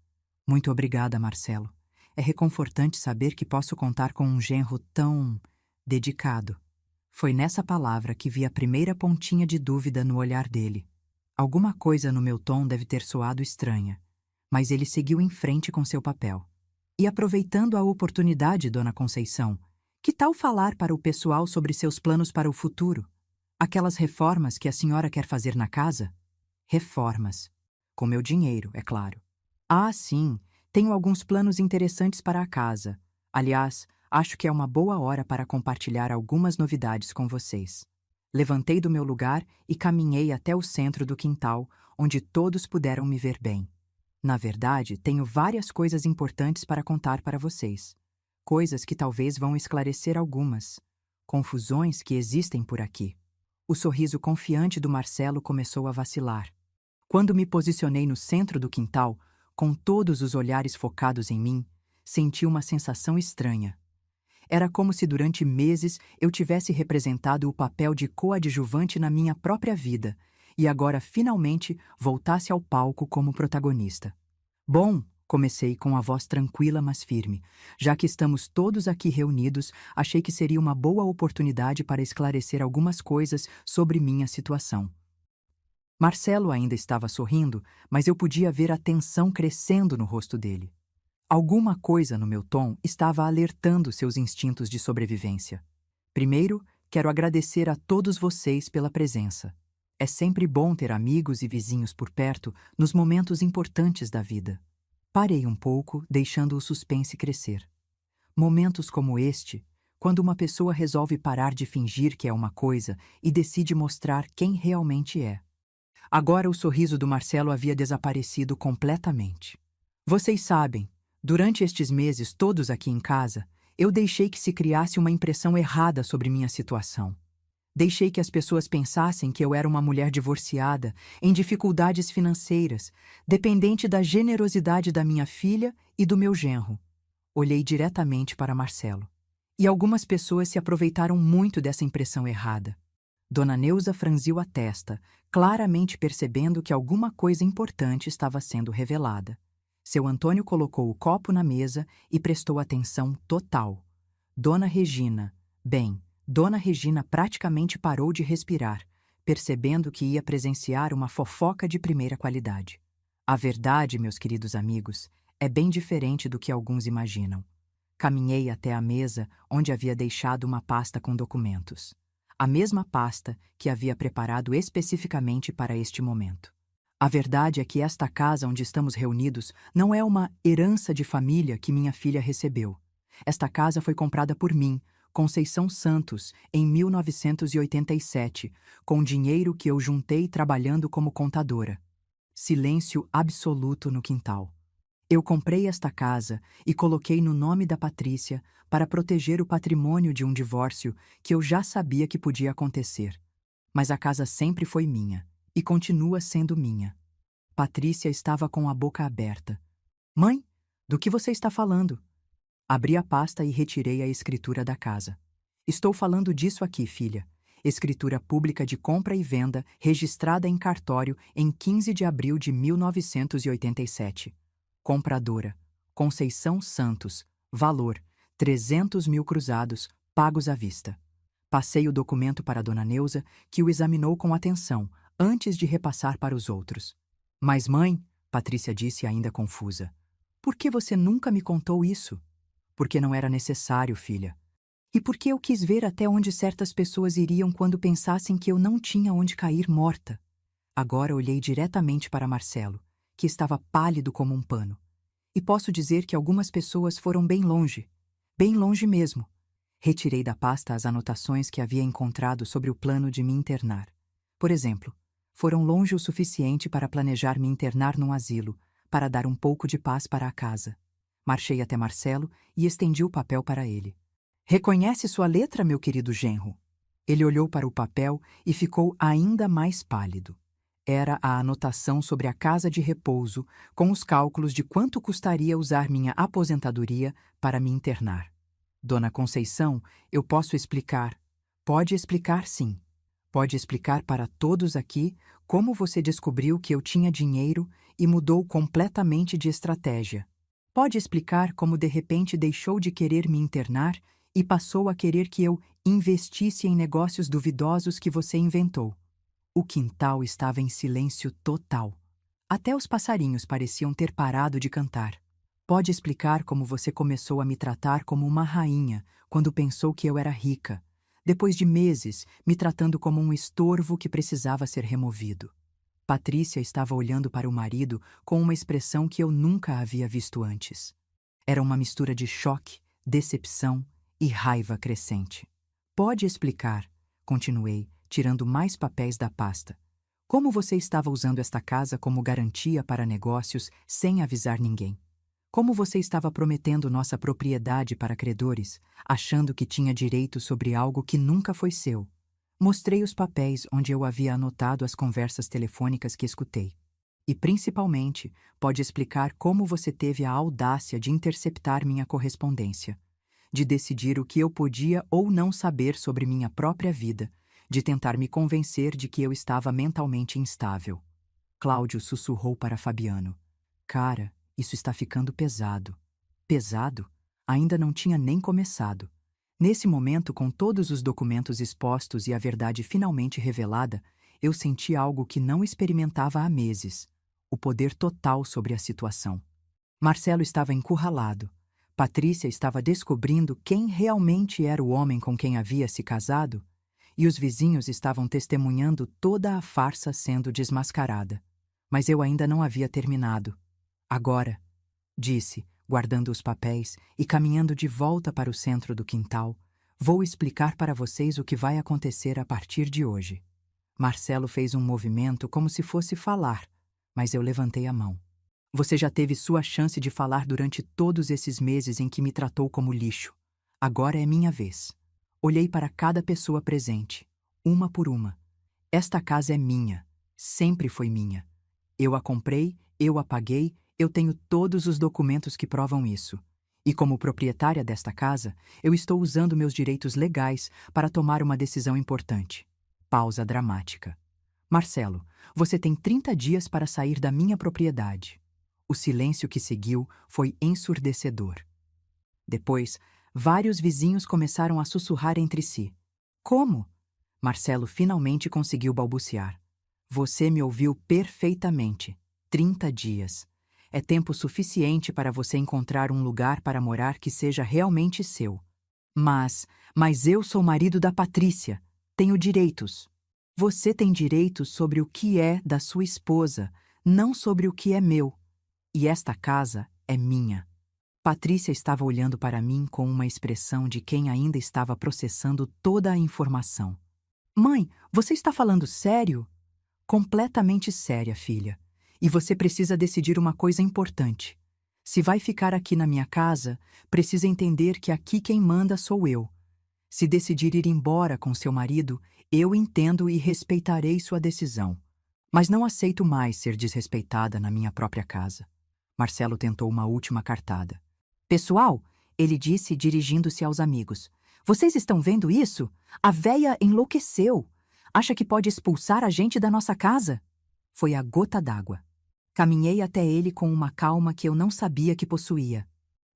Muito obrigada, Marcelo. É reconfortante saber que posso contar com um genro tão dedicado. Foi nessa palavra que vi a primeira pontinha de dúvida no olhar dele. Alguma coisa no meu tom deve ter soado estranha, mas ele seguiu em frente com seu papel. E aproveitando a oportunidade, Dona Conceição, que tal falar para o pessoal sobre seus planos para o futuro? Aquelas reformas que a senhora quer fazer na casa? Reformas. Com meu dinheiro, é claro. Ah, sim, tenho alguns planos interessantes para a casa. Aliás, acho que é uma boa hora para compartilhar algumas novidades com vocês. Levantei do meu lugar e caminhei até o centro do quintal, onde todos puderam me ver bem. Na verdade, tenho várias coisas importantes para contar para vocês. Coisas que talvez vão esclarecer algumas confusões que existem por aqui. O sorriso confiante do Marcelo começou a vacilar. Quando me posicionei no centro do quintal, com todos os olhares focados em mim, senti uma sensação estranha. Era como se durante meses eu tivesse representado o papel de coadjuvante na minha própria vida e agora finalmente voltasse ao palco como protagonista. Bom, comecei com a voz tranquila mas firme. Já que estamos todos aqui reunidos, achei que seria uma boa oportunidade para esclarecer algumas coisas sobre minha situação. Marcelo ainda estava sorrindo, mas eu podia ver a tensão crescendo no rosto dele. Alguma coisa no meu tom estava alertando seus instintos de sobrevivência. Primeiro, quero agradecer a todos vocês pela presença. É sempre bom ter amigos e vizinhos por perto nos momentos importantes da vida. Parei um pouco, deixando o suspense crescer. Momentos como este, quando uma pessoa resolve parar de fingir que é uma coisa e decide mostrar quem realmente é. Agora o sorriso do Marcelo havia desaparecido completamente. Vocês sabem, durante estes meses todos aqui em casa, eu deixei que se criasse uma impressão errada sobre minha situação. Deixei que as pessoas pensassem que eu era uma mulher divorciada, em dificuldades financeiras, dependente da generosidade da minha filha e do meu genro. Olhei diretamente para Marcelo. E algumas pessoas se aproveitaram muito dessa impressão errada. Dona Neuza franziu a testa, claramente percebendo que alguma coisa importante estava sendo revelada. Seu Antônio colocou o copo na mesa e prestou atenção total. Dona Regina, bem, Dona Regina praticamente parou de respirar, percebendo que ia presenciar uma fofoca de primeira qualidade. A verdade, meus queridos amigos, é bem diferente do que alguns imaginam. Caminhei até a mesa onde havia deixado uma pasta com documentos. A mesma pasta que havia preparado especificamente para este momento. A verdade é que esta casa onde estamos reunidos não é uma herança de família que minha filha recebeu. Esta casa foi comprada por mim, Conceição Santos, em 1987, com dinheiro que eu juntei trabalhando como contadora. Silêncio absoluto no quintal. Eu comprei esta casa e coloquei no nome da Patrícia para proteger o patrimônio de um divórcio que eu já sabia que podia acontecer. Mas a casa sempre foi minha e continua sendo minha. Patrícia estava com a boca aberta. Mãe, do que você está falando? Abri a pasta e retirei a escritura da casa. Estou falando disso aqui, filha. Escritura pública de compra e venda registrada em cartório em 15 de abril de 1987. Compradora, Conceição Santos. Valor, 300 mil cruzados, pagos à vista. Passei o documento para Dona Neuza, que o examinou com atenção, antes de repassar para os outros. Mas mãe, Patrícia disse ainda confusa, por que você nunca me contou isso? Porque não era necessário, filha. E porque eu quis ver até onde certas pessoas iriam quando pensassem que eu não tinha onde cair morta. Agora olhei diretamente para Marcelo, que estava pálido como um pano. E posso dizer que algumas pessoas foram bem longe mesmo. Retirei da pasta as anotações que havia encontrado sobre o plano de me internar. Por exemplo, foram longe o suficiente para planejar me internar num asilo, para dar um pouco de paz para a casa. Marchei até Marcelo e estendi o papel para ele. Reconhece sua letra, meu querido genro? Ele olhou para o papel e ficou ainda mais pálido. Era a anotação sobre a casa de repouso, com os cálculos de quanto custaria usar minha aposentadoria para me internar. Dona Conceição, eu posso explicar. Pode explicar, sim. Pode explicar para todos aqui como você descobriu que eu tinha dinheiro e mudou completamente de estratégia. Pode explicar como de repente deixou de querer me internar e passou a querer que eu investisse em negócios duvidosos que você inventou. O quintal estava em silêncio total. Até os passarinhos pareciam ter parado de cantar. Pode explicar como você começou a me tratar como uma rainha quando pensou que eu era rica, depois de meses me tratando como um estorvo que precisava ser removido. Patrícia estava olhando para o marido com uma expressão que eu nunca havia visto antes. Era uma mistura de choque, decepção e raiva crescente. Pode explicar, continuei, tirando mais papéis da pasta, como você estava usando esta casa como garantia para negócios sem avisar ninguém? Como você estava prometendo nossa propriedade para credores, achando que tinha direito sobre algo que nunca foi seu? Mostrei os papéis onde eu havia anotado as conversas telefônicas que escutei. E, principalmente, pode explicar como você teve a audácia de interceptar minha correspondência, de decidir o que eu podia ou não saber sobre minha própria vida, de tentar me convencer de que eu estava mentalmente instável. Cláudio sussurrou para Fabiano. Cara, isso está ficando pesado. Pesado? Ainda não tinha nem começado. Nesse momento, com todos os documentos expostos e a verdade finalmente revelada, eu senti algo que não experimentava há meses: o poder total sobre a situação. Marcelo estava encurralado. Patrícia estava descobrindo quem realmente era o homem com quem havia se casado, e os vizinhos estavam testemunhando toda a farsa sendo desmascarada. Mas eu ainda não havia terminado. Agora, disse, guardando os papéis e caminhando de volta para o centro do quintal, vou explicar para vocês o que vai acontecer a partir de hoje. Marcelo fez um movimento como se fosse falar, mas eu levantei a mão. Você já teve sua chance de falar durante todos esses meses em que me tratou como lixo. Agora é minha vez. Olhei para cada pessoa presente, uma por uma. Esta casa é minha, sempre foi minha. Eu a comprei, eu a paguei, eu tenho todos os documentos que provam isso. E como proprietária desta casa, eu estou usando meus direitos legais para tomar uma decisão importante. Pausa dramática. Marcelo, você tem 30 dias para sair da minha propriedade. O silêncio que seguiu foi ensurdecedor. Depois, vários vizinhos começaram a sussurrar entre si. Como? Marcelo finalmente conseguiu balbuciar. Você me ouviu perfeitamente. 30 dias. É tempo suficiente para você encontrar um lugar para morar que seja realmente seu. Mas eu sou marido da Patrícia. Tenho direitos. Você tem direitos sobre o que é da sua esposa, não sobre o que é meu. E esta casa é minha. Patrícia estava olhando para mim com uma expressão de quem ainda estava processando toda a informação. Mãe, você está falando sério? Completamente séria, filha. E você precisa decidir uma coisa importante. Se vai ficar aqui na minha casa, precisa entender que aqui quem manda sou eu. Se decidir ir embora com seu marido, eu entendo e respeitarei sua decisão. Mas não aceito mais ser desrespeitada na minha própria casa. Marcelo tentou uma última cartada. Pessoal, ele disse dirigindo-se aos amigos. Vocês estão vendo isso? A véia enlouqueceu. Acha que pode expulsar a gente da nossa casa? Foi a gota d'água. Caminhei até ele com uma calma que eu não sabia que possuía.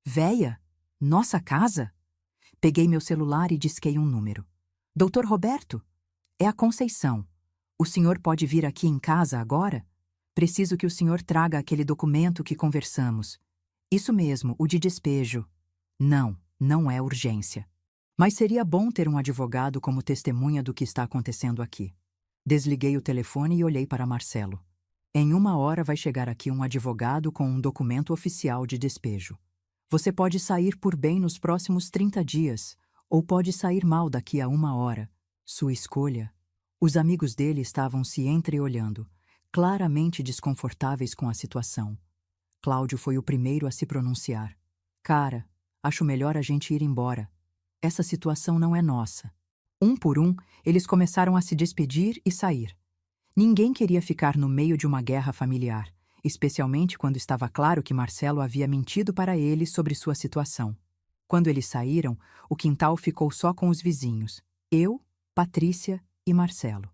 Véia? Nossa casa? Peguei meu celular e disquei um número. Doutor Roberto? É a Conceição. O senhor pode vir aqui em casa agora? Preciso que o senhor traga aquele documento que conversamos. Isso mesmo, o de despejo. Não, não é urgência. Mas seria bom ter um advogado como testemunha do que está acontecendo aqui. Desliguei o telefone e olhei para Marcelo. Em 1 hora vai chegar aqui um advogado com um documento oficial de despejo. Você pode sair por bem nos próximos 30 dias, ou pode sair mal daqui a 1 hora. Sua escolha. Os amigos dele estavam se entreolhando, claramente desconfortáveis com a situação. Cláudio foi o primeiro a se pronunciar. Cara, acho melhor a gente ir embora. Essa situação não é nossa. Um por um, eles começaram a se despedir e sair. Ninguém queria ficar no meio de uma guerra familiar, especialmente quando estava claro que Marcelo havia mentido para eles sobre sua situação. Quando eles saíram, o quintal ficou só com os vizinhos, eu, Patrícia E Marcelo?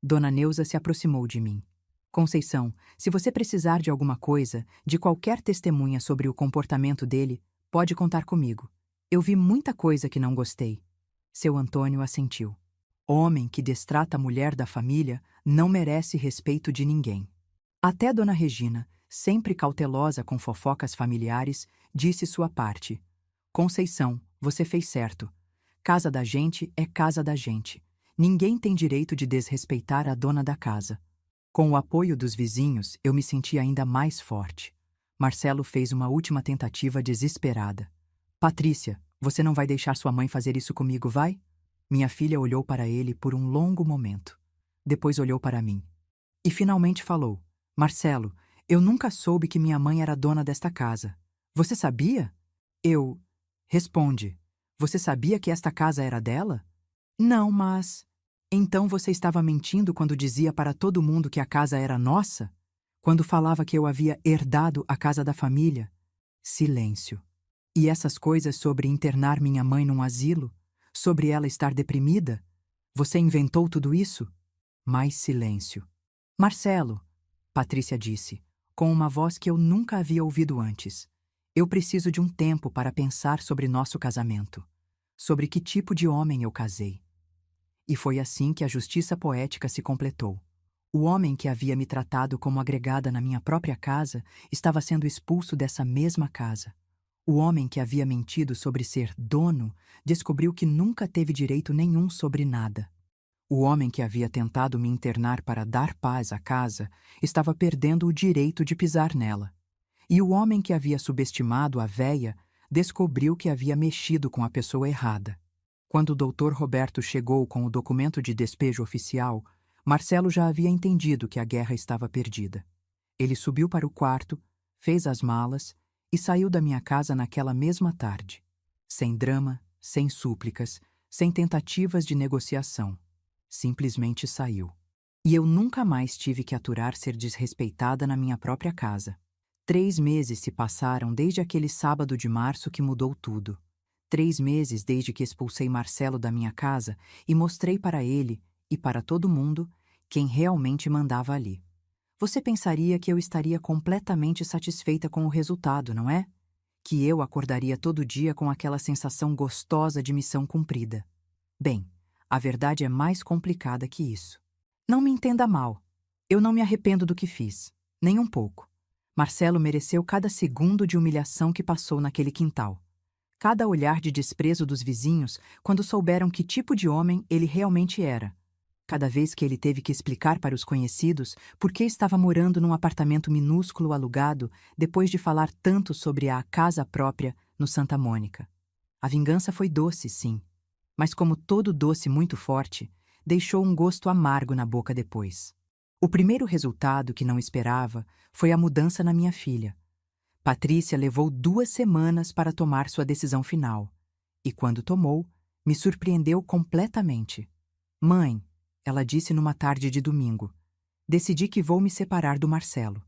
Dona Neuza se aproximou de mim. Conceição, se você precisar de alguma coisa, de qualquer testemunha sobre o comportamento dele, pode contar comigo. Eu vi muita coisa que não gostei. Seu Antônio assentiu. Homem que destrata a mulher da família não merece respeito de ninguém. Até Dona Regina, sempre cautelosa com fofocas familiares, disse sua parte. Conceição, você fez certo. Casa da gente é casa da gente. Ninguém tem direito de desrespeitar a dona da casa. Com o apoio dos vizinhos, eu me senti ainda mais forte. Marcelo fez uma última tentativa desesperada. Patrícia, você não vai deixar sua mãe fazer isso comigo, vai? Minha filha olhou para ele por um longo momento. Depois olhou para mim. E finalmente falou. Marcelo, eu nunca soube que minha mãe era dona desta casa. Você sabia? Eu... Responde. Você sabia que esta casa era dela? Não, mas... Então você estava mentindo quando dizia para todo mundo que a casa era nossa? Quando falava que eu havia herdado a casa da família? Silêncio. E essas coisas sobre internar minha mãe num asilo? Sobre ela estar deprimida? Você inventou tudo isso? Mais silêncio. Marcelo, Patrícia disse, com uma voz que eu nunca havia ouvido antes. Eu preciso de um tempo para pensar sobre nosso casamento. Sobre que tipo de homem eu casei. E foi assim que a justiça poética se completou. O homem que havia me tratado como agregada na minha própria casa estava sendo expulso dessa mesma casa. O homem que havia mentido sobre ser dono descobriu que nunca teve direito nenhum sobre nada. O homem que havia tentado me internar para dar paz à casa estava perdendo o direito de pisar nela. E o homem que havia subestimado a véia descobriu que havia mexido com a pessoa errada. Quando o doutor Roberto chegou com o documento de despejo oficial, Marcelo já havia entendido que a guerra estava perdida. Ele subiu para o quarto, fez as malas e saiu da minha casa naquela mesma tarde. Sem drama, sem súplicas, sem tentativas de negociação. Simplesmente saiu. E eu nunca mais tive que aturar ser desrespeitada na minha própria casa. 3 meses se passaram desde aquele sábado de março que mudou tudo. 3 meses desde que expulsei Marcelo da minha casa e mostrei para ele, e para todo mundo, quem realmente mandava ali. Você pensaria que eu estaria completamente satisfeita com o resultado, não é? Que eu acordaria todo dia com aquela sensação gostosa de missão cumprida. Bem, a verdade é mais complicada que isso. Não me entenda mal. Eu não me arrependo do que fiz, nem um pouco. Marcelo mereceu cada segundo de humilhação que passou naquele quintal. Cada olhar de desprezo dos vizinhos quando souberam que tipo de homem ele realmente era. Cada vez que ele teve que explicar para os conhecidos por que estava morando num apartamento minúsculo alugado depois de falar tanto sobre a casa própria no Santa Mônica. A vingança foi doce, sim, mas como todo doce muito forte, deixou um gosto amargo na boca depois. O primeiro resultado que não esperava foi a mudança na minha filha. Patrícia levou 2 semanas para tomar sua decisão final. E quando tomou, me surpreendeu completamente. Mãe, ela disse numa tarde de domingo, decidi que vou me separar do Marcelo.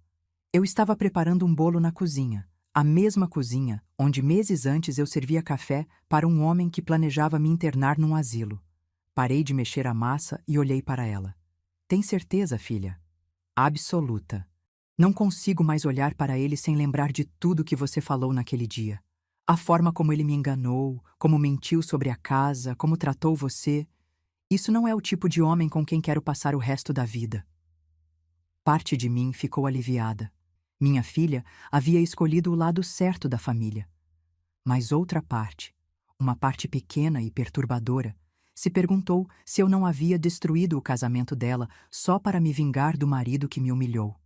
Eu estava preparando um bolo na cozinha, a mesma cozinha onde meses antes eu servia café para um homem que planejava me internar num asilo. Parei de mexer a massa e olhei para ela. Tem certeza, filha? Absoluta. Não consigo mais olhar para ele sem lembrar de tudo que você falou naquele dia. A forma como ele me enganou, como mentiu sobre a casa, como tratou você. Isso não é o tipo de homem com quem quero passar o resto da vida. Parte de mim ficou aliviada. Minha filha havia escolhido o lado certo da família. Mas outra parte, uma parte pequena e perturbadora, se perguntou se eu não havia destruído o casamento dela só para me vingar do marido que me humilhou.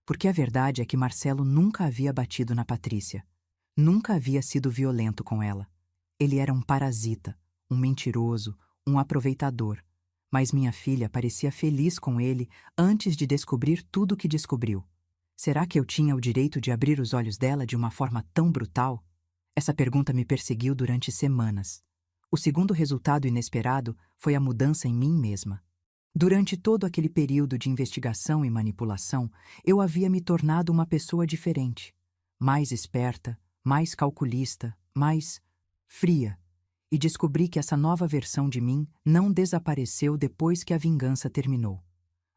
Porque a verdade é que Marcelo nunca havia batido na Patrícia. Nunca havia sido violento com ela. Ele era um parasita, um mentiroso, um aproveitador. Mas minha filha parecia feliz com ele antes de descobrir tudo o que descobriu. Será que eu tinha o direito de abrir os olhos dela de uma forma tão brutal? Essa pergunta me perseguiu durante semanas. O segundo resultado inesperado foi a mudança em mim mesma. Durante todo aquele período de investigação e manipulação, eu havia me tornado uma pessoa diferente. Mais esperta, mais calculista, mais fria. e descobri que essa nova versão de mim não desapareceu depois que a vingança terminou.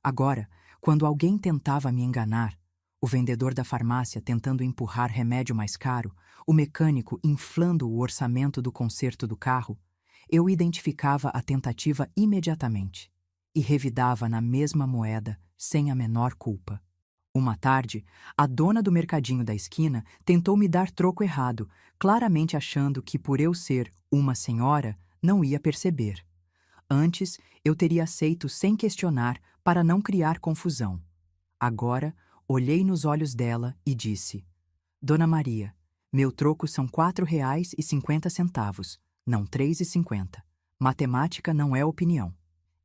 Agora, quando alguém tentava me enganar, o vendedor da farmácia tentando empurrar remédio mais caro, o mecânico inflando o orçamento do conserto do carro, eu identificava a tentativa imediatamente e revidava na mesma moeda sem a menor culpa. Uma tarde, a dona do mercadinho da esquina tentou me dar troco errado, claramente achando que por eu ser uma senhora, não ia perceber. Antes, eu teria aceito sem questionar para não criar confusão. Agora, olhei nos olhos dela e disse: Dona Maria, meu troco são R$ 4,50, não R$ 3,50. Matemática não é opinião.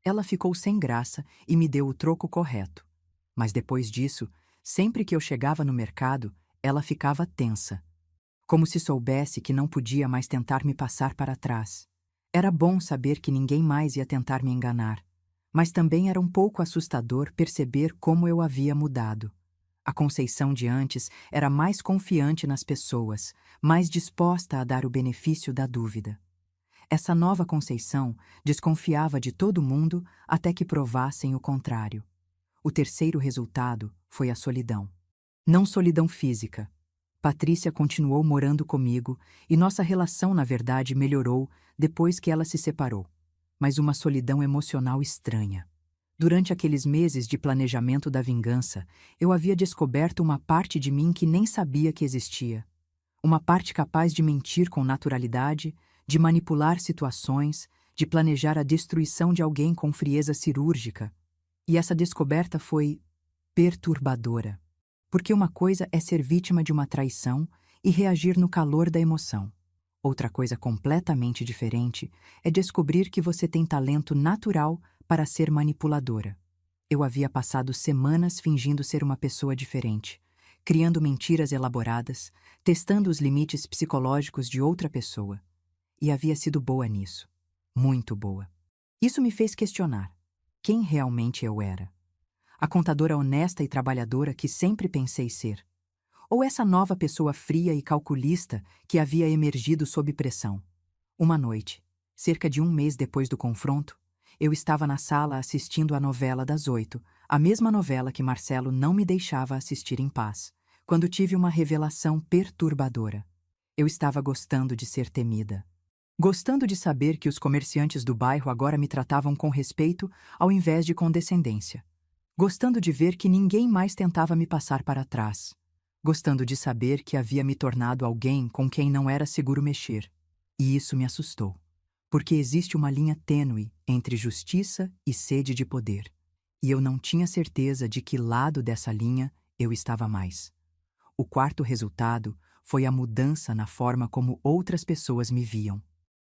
Ela ficou sem graça e me deu o troco correto. Mas depois disso, sempre que eu chegava no mercado, ela ficava tensa, como se soubesse que não podia mais tentar me passar para trás. Era bom saber que ninguém mais ia tentar me enganar, mas também era um pouco assustador perceber como eu havia mudado. A Conceição de antes era mais confiante nas pessoas, mais disposta a dar o benefício da dúvida. Essa nova Conceição desconfiava de todo mundo até que provassem o contrário. O terceiro resultado foi a solidão. Não solidão física. Patrícia continuou morando comigo e nossa relação, na verdade, melhorou depois que ela se separou. Mas uma solidão emocional estranha. Durante aqueles meses de planejamento da vingança, eu havia descoberto uma parte de mim que nem sabia que existia. Uma parte capaz de mentir com naturalidade, de manipular situações, de planejar a destruição de alguém com frieza cirúrgica. E essa descoberta foi perturbadora. Porque uma coisa é ser vítima de uma traição e reagir no calor da emoção. Outra coisa completamente diferente é descobrir que você tem talento natural para ser manipuladora. Eu havia passado semanas fingindo ser uma pessoa diferente, criando mentiras elaboradas, testando os limites psicológicos de outra pessoa. E havia sido boa nisso. Muito boa. Isso me fez questionar quem realmente eu era. A contadora honesta e trabalhadora que sempre pensei ser. Ou essa nova pessoa fria e calculista que havia emergido sob pressão. Uma noite, cerca de um mês depois do confronto, eu estava na sala assistindo a novela das 8, a mesma novela que Marcelo não me deixava assistir em paz, quando tive uma revelação perturbadora. Eu estava gostando de ser temida. Gostando de saber que os comerciantes do bairro agora me tratavam com respeito ao invés de condescendência. Gostando de ver que ninguém mais tentava me passar para trás. Gostando de saber que havia me tornado alguém com quem não era seguro mexer. E isso me assustou. Porque existe uma linha tênue entre justiça e sede de poder. E eu não tinha certeza de que lado dessa linha eu estava mais. O quarto resultado foi a mudança na forma como outras pessoas me viam.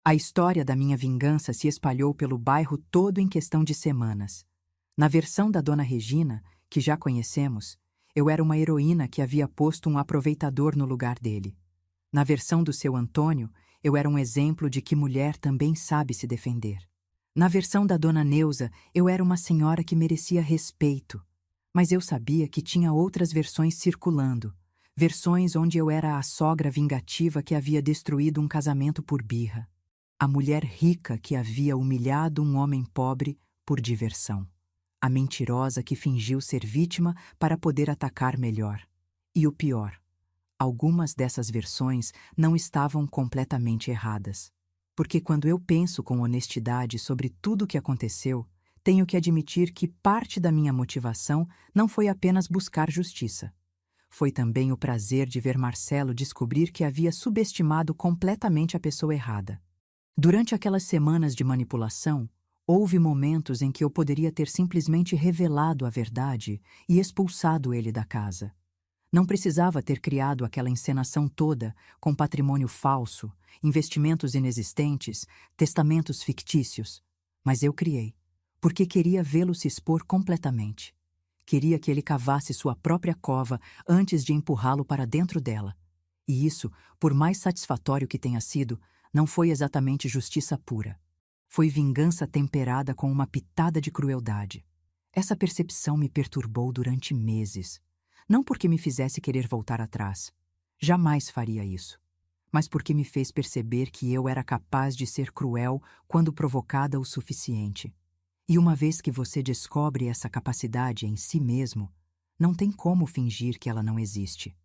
A história da minha vingança se espalhou pelo bairro todo em questão de semanas. Na versão da Dona Regina, que já conhecemos, eu era uma heroína que havia posto um aproveitador no lugar dele. Na versão do seu Antônio, eu era um exemplo de que mulher também sabe se defender. Na versão da Dona Neuza, eu era uma senhora que merecia respeito. Mas eu sabia que tinha outras versões circulando, versões onde eu era a sogra vingativa que havia destruído um casamento por birra. A mulher rica que havia humilhado um homem pobre por diversão. A mentirosa que fingiu ser vítima para poder atacar melhor. E o pior, algumas dessas versões não estavam completamente erradas. Porque quando eu penso com honestidade sobre tudo o que aconteceu, tenho que admitir que parte da minha motivação não foi apenas buscar justiça. Foi também o prazer de ver Marcelo descobrir que havia subestimado completamente a pessoa errada. Durante aquelas semanas de manipulação, houve momentos em que eu poderia ter simplesmente revelado a verdade e expulsado ele da casa. Não precisava ter criado aquela encenação toda com patrimônio falso, investimentos inexistentes, testamentos fictícios. Mas eu criei, porque queria vê-lo se expor completamente. Queria que ele cavasse sua própria cova antes de empurrá-lo para dentro dela. E isso, por mais satisfatório que tenha sido, não foi exatamente justiça pura. Foi vingança temperada com uma pitada de crueldade. Essa percepção me perturbou durante meses. Não porque me fizesse querer voltar atrás. Jamais faria isso. mas porque me fez perceber que eu era capaz de ser cruel quando provocada o suficiente. E uma vez que você descobre essa capacidade em si mesmo, não tem como fingir que ela não existe.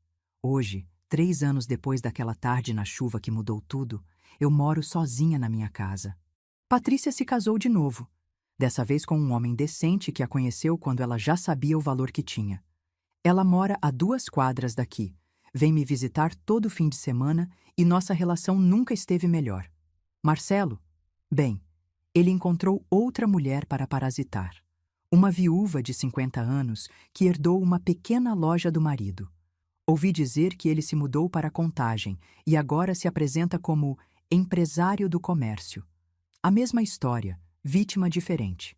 Hoje, 3 anos depois daquela tarde na chuva que mudou tudo, eu moro sozinha na minha casa. Patrícia se casou de novo, dessa vez com um homem decente que a conheceu quando ela já sabia o valor que tinha. Ela mora a 2 quadras daqui, vem me visitar todo fim de semana e nossa relação nunca esteve melhor. Marcelo? Bem, ele encontrou outra mulher para parasitar. Uma viúva de 50 anos que herdou uma pequena loja do marido. Ouvi dizer que ele se mudou para Contagem e agora se apresenta como empresário do comércio. A mesma história, vítima diferente.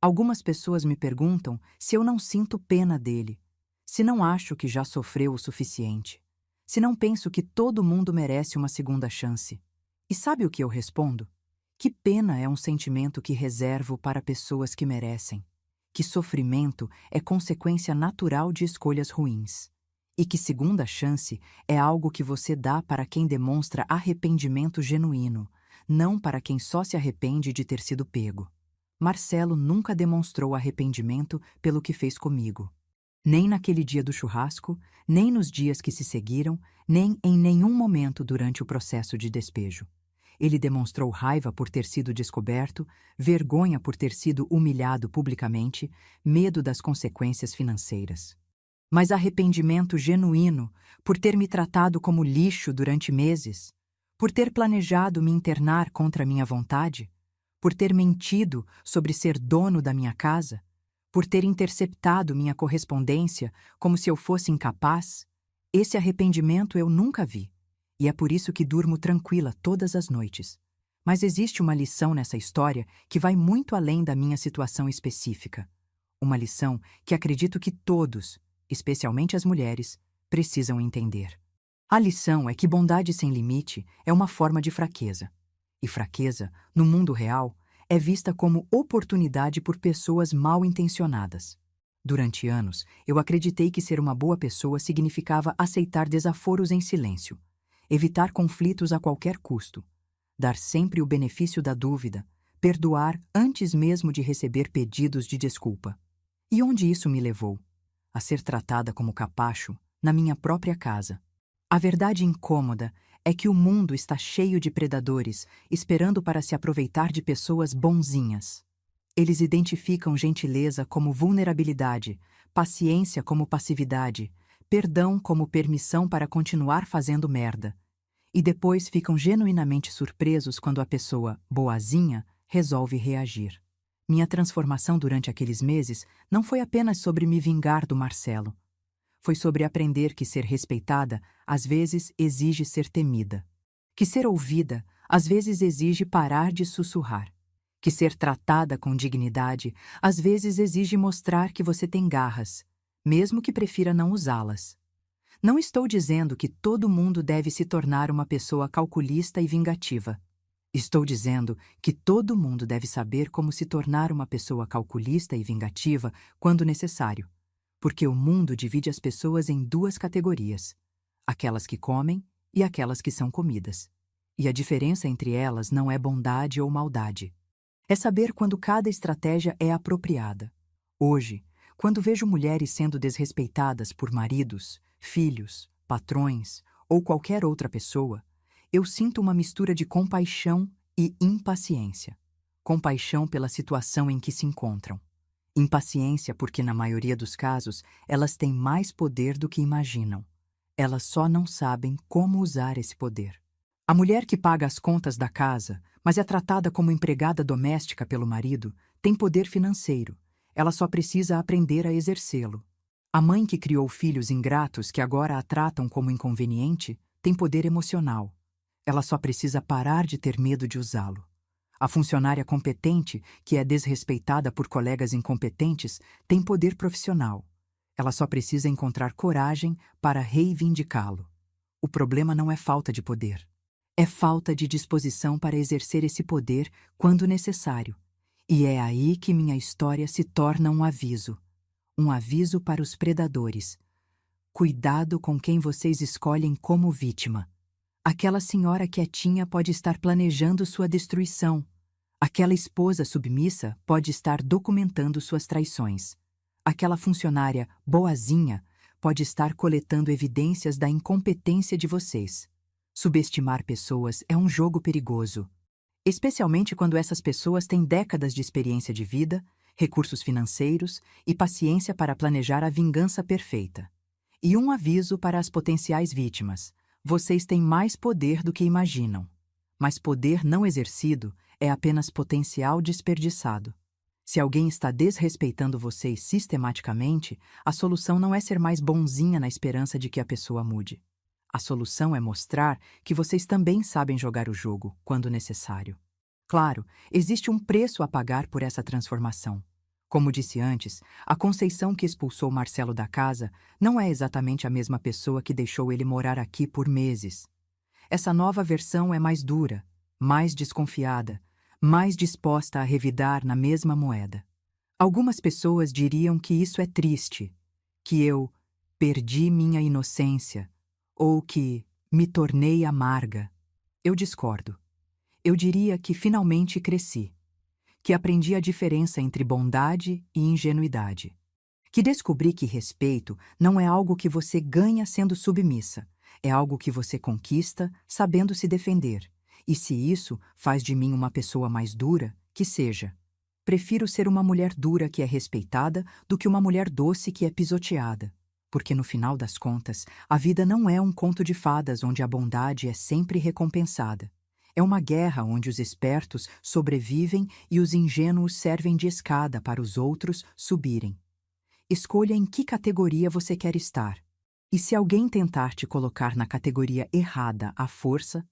Algumas pessoas me perguntam se eu não sinto pena dele, se não acho que já sofreu o suficiente, se não penso que todo mundo merece uma segunda chance. E sabe o que eu respondo? Que pena é um sentimento que reservo para pessoas que merecem, que sofrimento é consequência natural de escolhas ruins, e que segunda chance é algo que você dá para quem demonstra arrependimento genuíno, não para quem só se arrepende de ter sido pego. Marcelo nunca demonstrou arrependimento pelo que fez comigo. Nem naquele dia do churrasco, nem nos dias que se seguiram, nem em nenhum momento durante o processo de despejo. Ele demonstrou raiva por ter sido descoberto, vergonha por ter sido humilhado publicamente, medo das consequências financeiras. Mas arrependimento genuíno por ter me tratado como lixo durante meses, por ter planejado me internar contra minha vontade, por ter mentido sobre ser dono da minha casa, por ter interceptado minha correspondência como se eu fosse incapaz, esse arrependimento eu nunca vi, e é por isso que durmo tranquila todas as noites. Mas existe uma lição nessa história que vai muito além da minha situação específica. Uma lição que acredito que todos, especialmente as mulheres, precisam entender. A lição é que bondade sem limite é uma forma de fraqueza. E fraqueza, no mundo real, é vista como oportunidade por pessoas mal intencionadas. Durante anos, eu acreditei que ser uma boa pessoa significava aceitar desaforos em silêncio, evitar conflitos a qualquer custo, dar sempre o benefício da dúvida, perdoar antes mesmo de receber pedidos de desculpa. E onde isso me levou? A ser tratada como capacho na minha própria casa. A verdade incômoda é que o mundo está cheio de predadores esperando para se aproveitar de pessoas bonzinhas. Eles identificam gentileza como vulnerabilidade, paciência como passividade, perdão como permissão para continuar fazendo merda. E depois ficam genuinamente surpresos quando a pessoa boazinha resolve reagir. Minha transformação durante aqueles meses não foi apenas sobre me vingar do Marcelo. Foi sobre aprender que ser respeitada às vezes exige ser temida. Que ser ouvida às vezes exige parar de sussurrar. Que ser tratada com dignidade às vezes exige mostrar que você tem garras, mesmo que prefira não usá-las. Não estou dizendo que todo mundo deve se tornar uma pessoa calculista e vingativa. Estou dizendo que todo mundo deve saber como se tornar uma pessoa calculista e vingativa quando necessário. Porque o mundo divide as pessoas em 2 categorias: aquelas que comem e aquelas que são comidas. E a diferença entre elas não é bondade ou maldade. É saber quando cada estratégia é apropriada. Hoje, quando vejo mulheres sendo desrespeitadas por maridos, filhos, patrões ou qualquer outra pessoa, eu sinto uma mistura de compaixão e impaciência. Compaixão pela situação em que se encontram. Impaciência porque, na maioria dos casos, elas têm mais poder do que imaginam. Elas só não sabem como usar esse poder. A mulher que paga as contas da casa, mas é tratada como empregada doméstica pelo marido, tem poder financeiro. Ela só precisa aprender a exercê-lo. A mãe que criou filhos ingratos que agora a tratam como inconveniente tem poder emocional. Ela só precisa parar de ter medo de usá-lo. A funcionária competente, que é desrespeitada por colegas incompetentes, tem poder profissional. Ela só precisa encontrar coragem para reivindicá-lo. O problema não é falta de poder. É falta de disposição para exercer esse poder quando necessário. E é aí que minha história se torna um aviso. Um aviso para os predadores. Cuidado com quem vocês escolhem como vítima. Aquela senhora quietinha pode estar planejando sua destruição. Aquela esposa submissa pode estar documentando suas traições. Aquela funcionária boazinha pode estar coletando evidências da incompetência de vocês. Subestimar pessoas é um jogo perigoso, especialmente quando essas pessoas têm décadas de experiência de vida, recursos financeiros e paciência para planejar a vingança perfeita. E um aviso para as potenciais vítimas: vocês têm mais poder do que imaginam. Mas poder não exercido é apenas potencial desperdiçado. Se alguém está desrespeitando vocês sistematicamente, a solução não é ser mais bonzinha na esperança de que a pessoa mude. A solução é mostrar que vocês também sabem jogar o jogo, quando necessário. Claro, existe um preço a pagar por essa transformação. Como disse antes, a Conceição que expulsou Marcelo da casa não é exatamente a mesma pessoa que deixou ele morar aqui por meses. Essa nova versão é mais dura, mais desconfiada, mais disposta a revidar na mesma moeda. Algumas pessoas diriam que isso é triste, que eu perdi minha inocência, ou que me tornei amarga. Eu discordo. Eu diria que finalmente cresci, que aprendi a diferença entre bondade e ingenuidade, que descobri que respeito não é algo que você ganha sendo submissa, é algo que você conquista sabendo se defender. E se isso faz de mim uma pessoa mais dura, que seja. Prefiro ser uma mulher dura que é respeitada do que uma mulher doce que é pisoteada. Porque no final das contas, a vida não é um conto de fadas onde a bondade é sempre recompensada. É uma guerra onde os espertos sobrevivem e os ingênuos servem de escada para os outros subirem. Escolha em que categoria você quer estar. E se alguém tentar te colocar na categoria errada à força,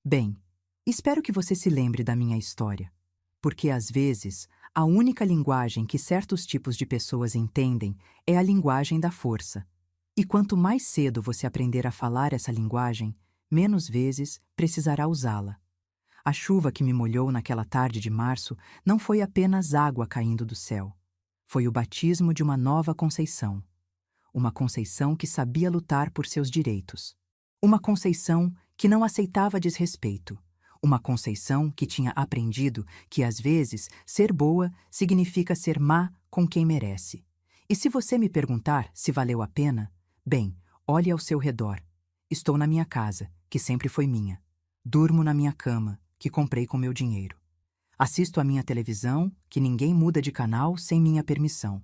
bem, espero que você se lembre da minha história. Porque, às vezes, a única linguagem que certos tipos de pessoas entendem é a linguagem da força. E quanto mais cedo você aprender a falar essa linguagem, menos vezes precisará usá-la. A chuva que me molhou naquela tarde de março não foi apenas água caindo do céu. Foi o batismo de uma nova Conceição. Uma Conceição que sabia lutar por seus direitos. Uma Conceição que não aceitava desrespeito. Uma Conceição que tinha aprendido que, às vezes, ser boa significa ser má com quem merece. E se você me perguntar se valeu a pena, bem, olhe ao seu redor. Estou na minha casa, que sempre foi minha. Durmo na minha cama, que comprei com meu dinheiro. Assisto à minha televisão, que ninguém muda de canal sem minha permissão.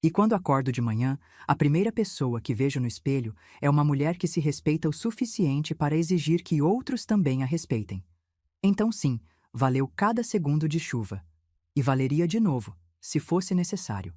E quando acordo de manhã, a primeira pessoa que vejo no espelho é uma mulher que se respeita o suficiente para exigir que outros também a respeitem. Então sim, valeu cada segundo de chuva. E valeria de novo, se fosse necessário.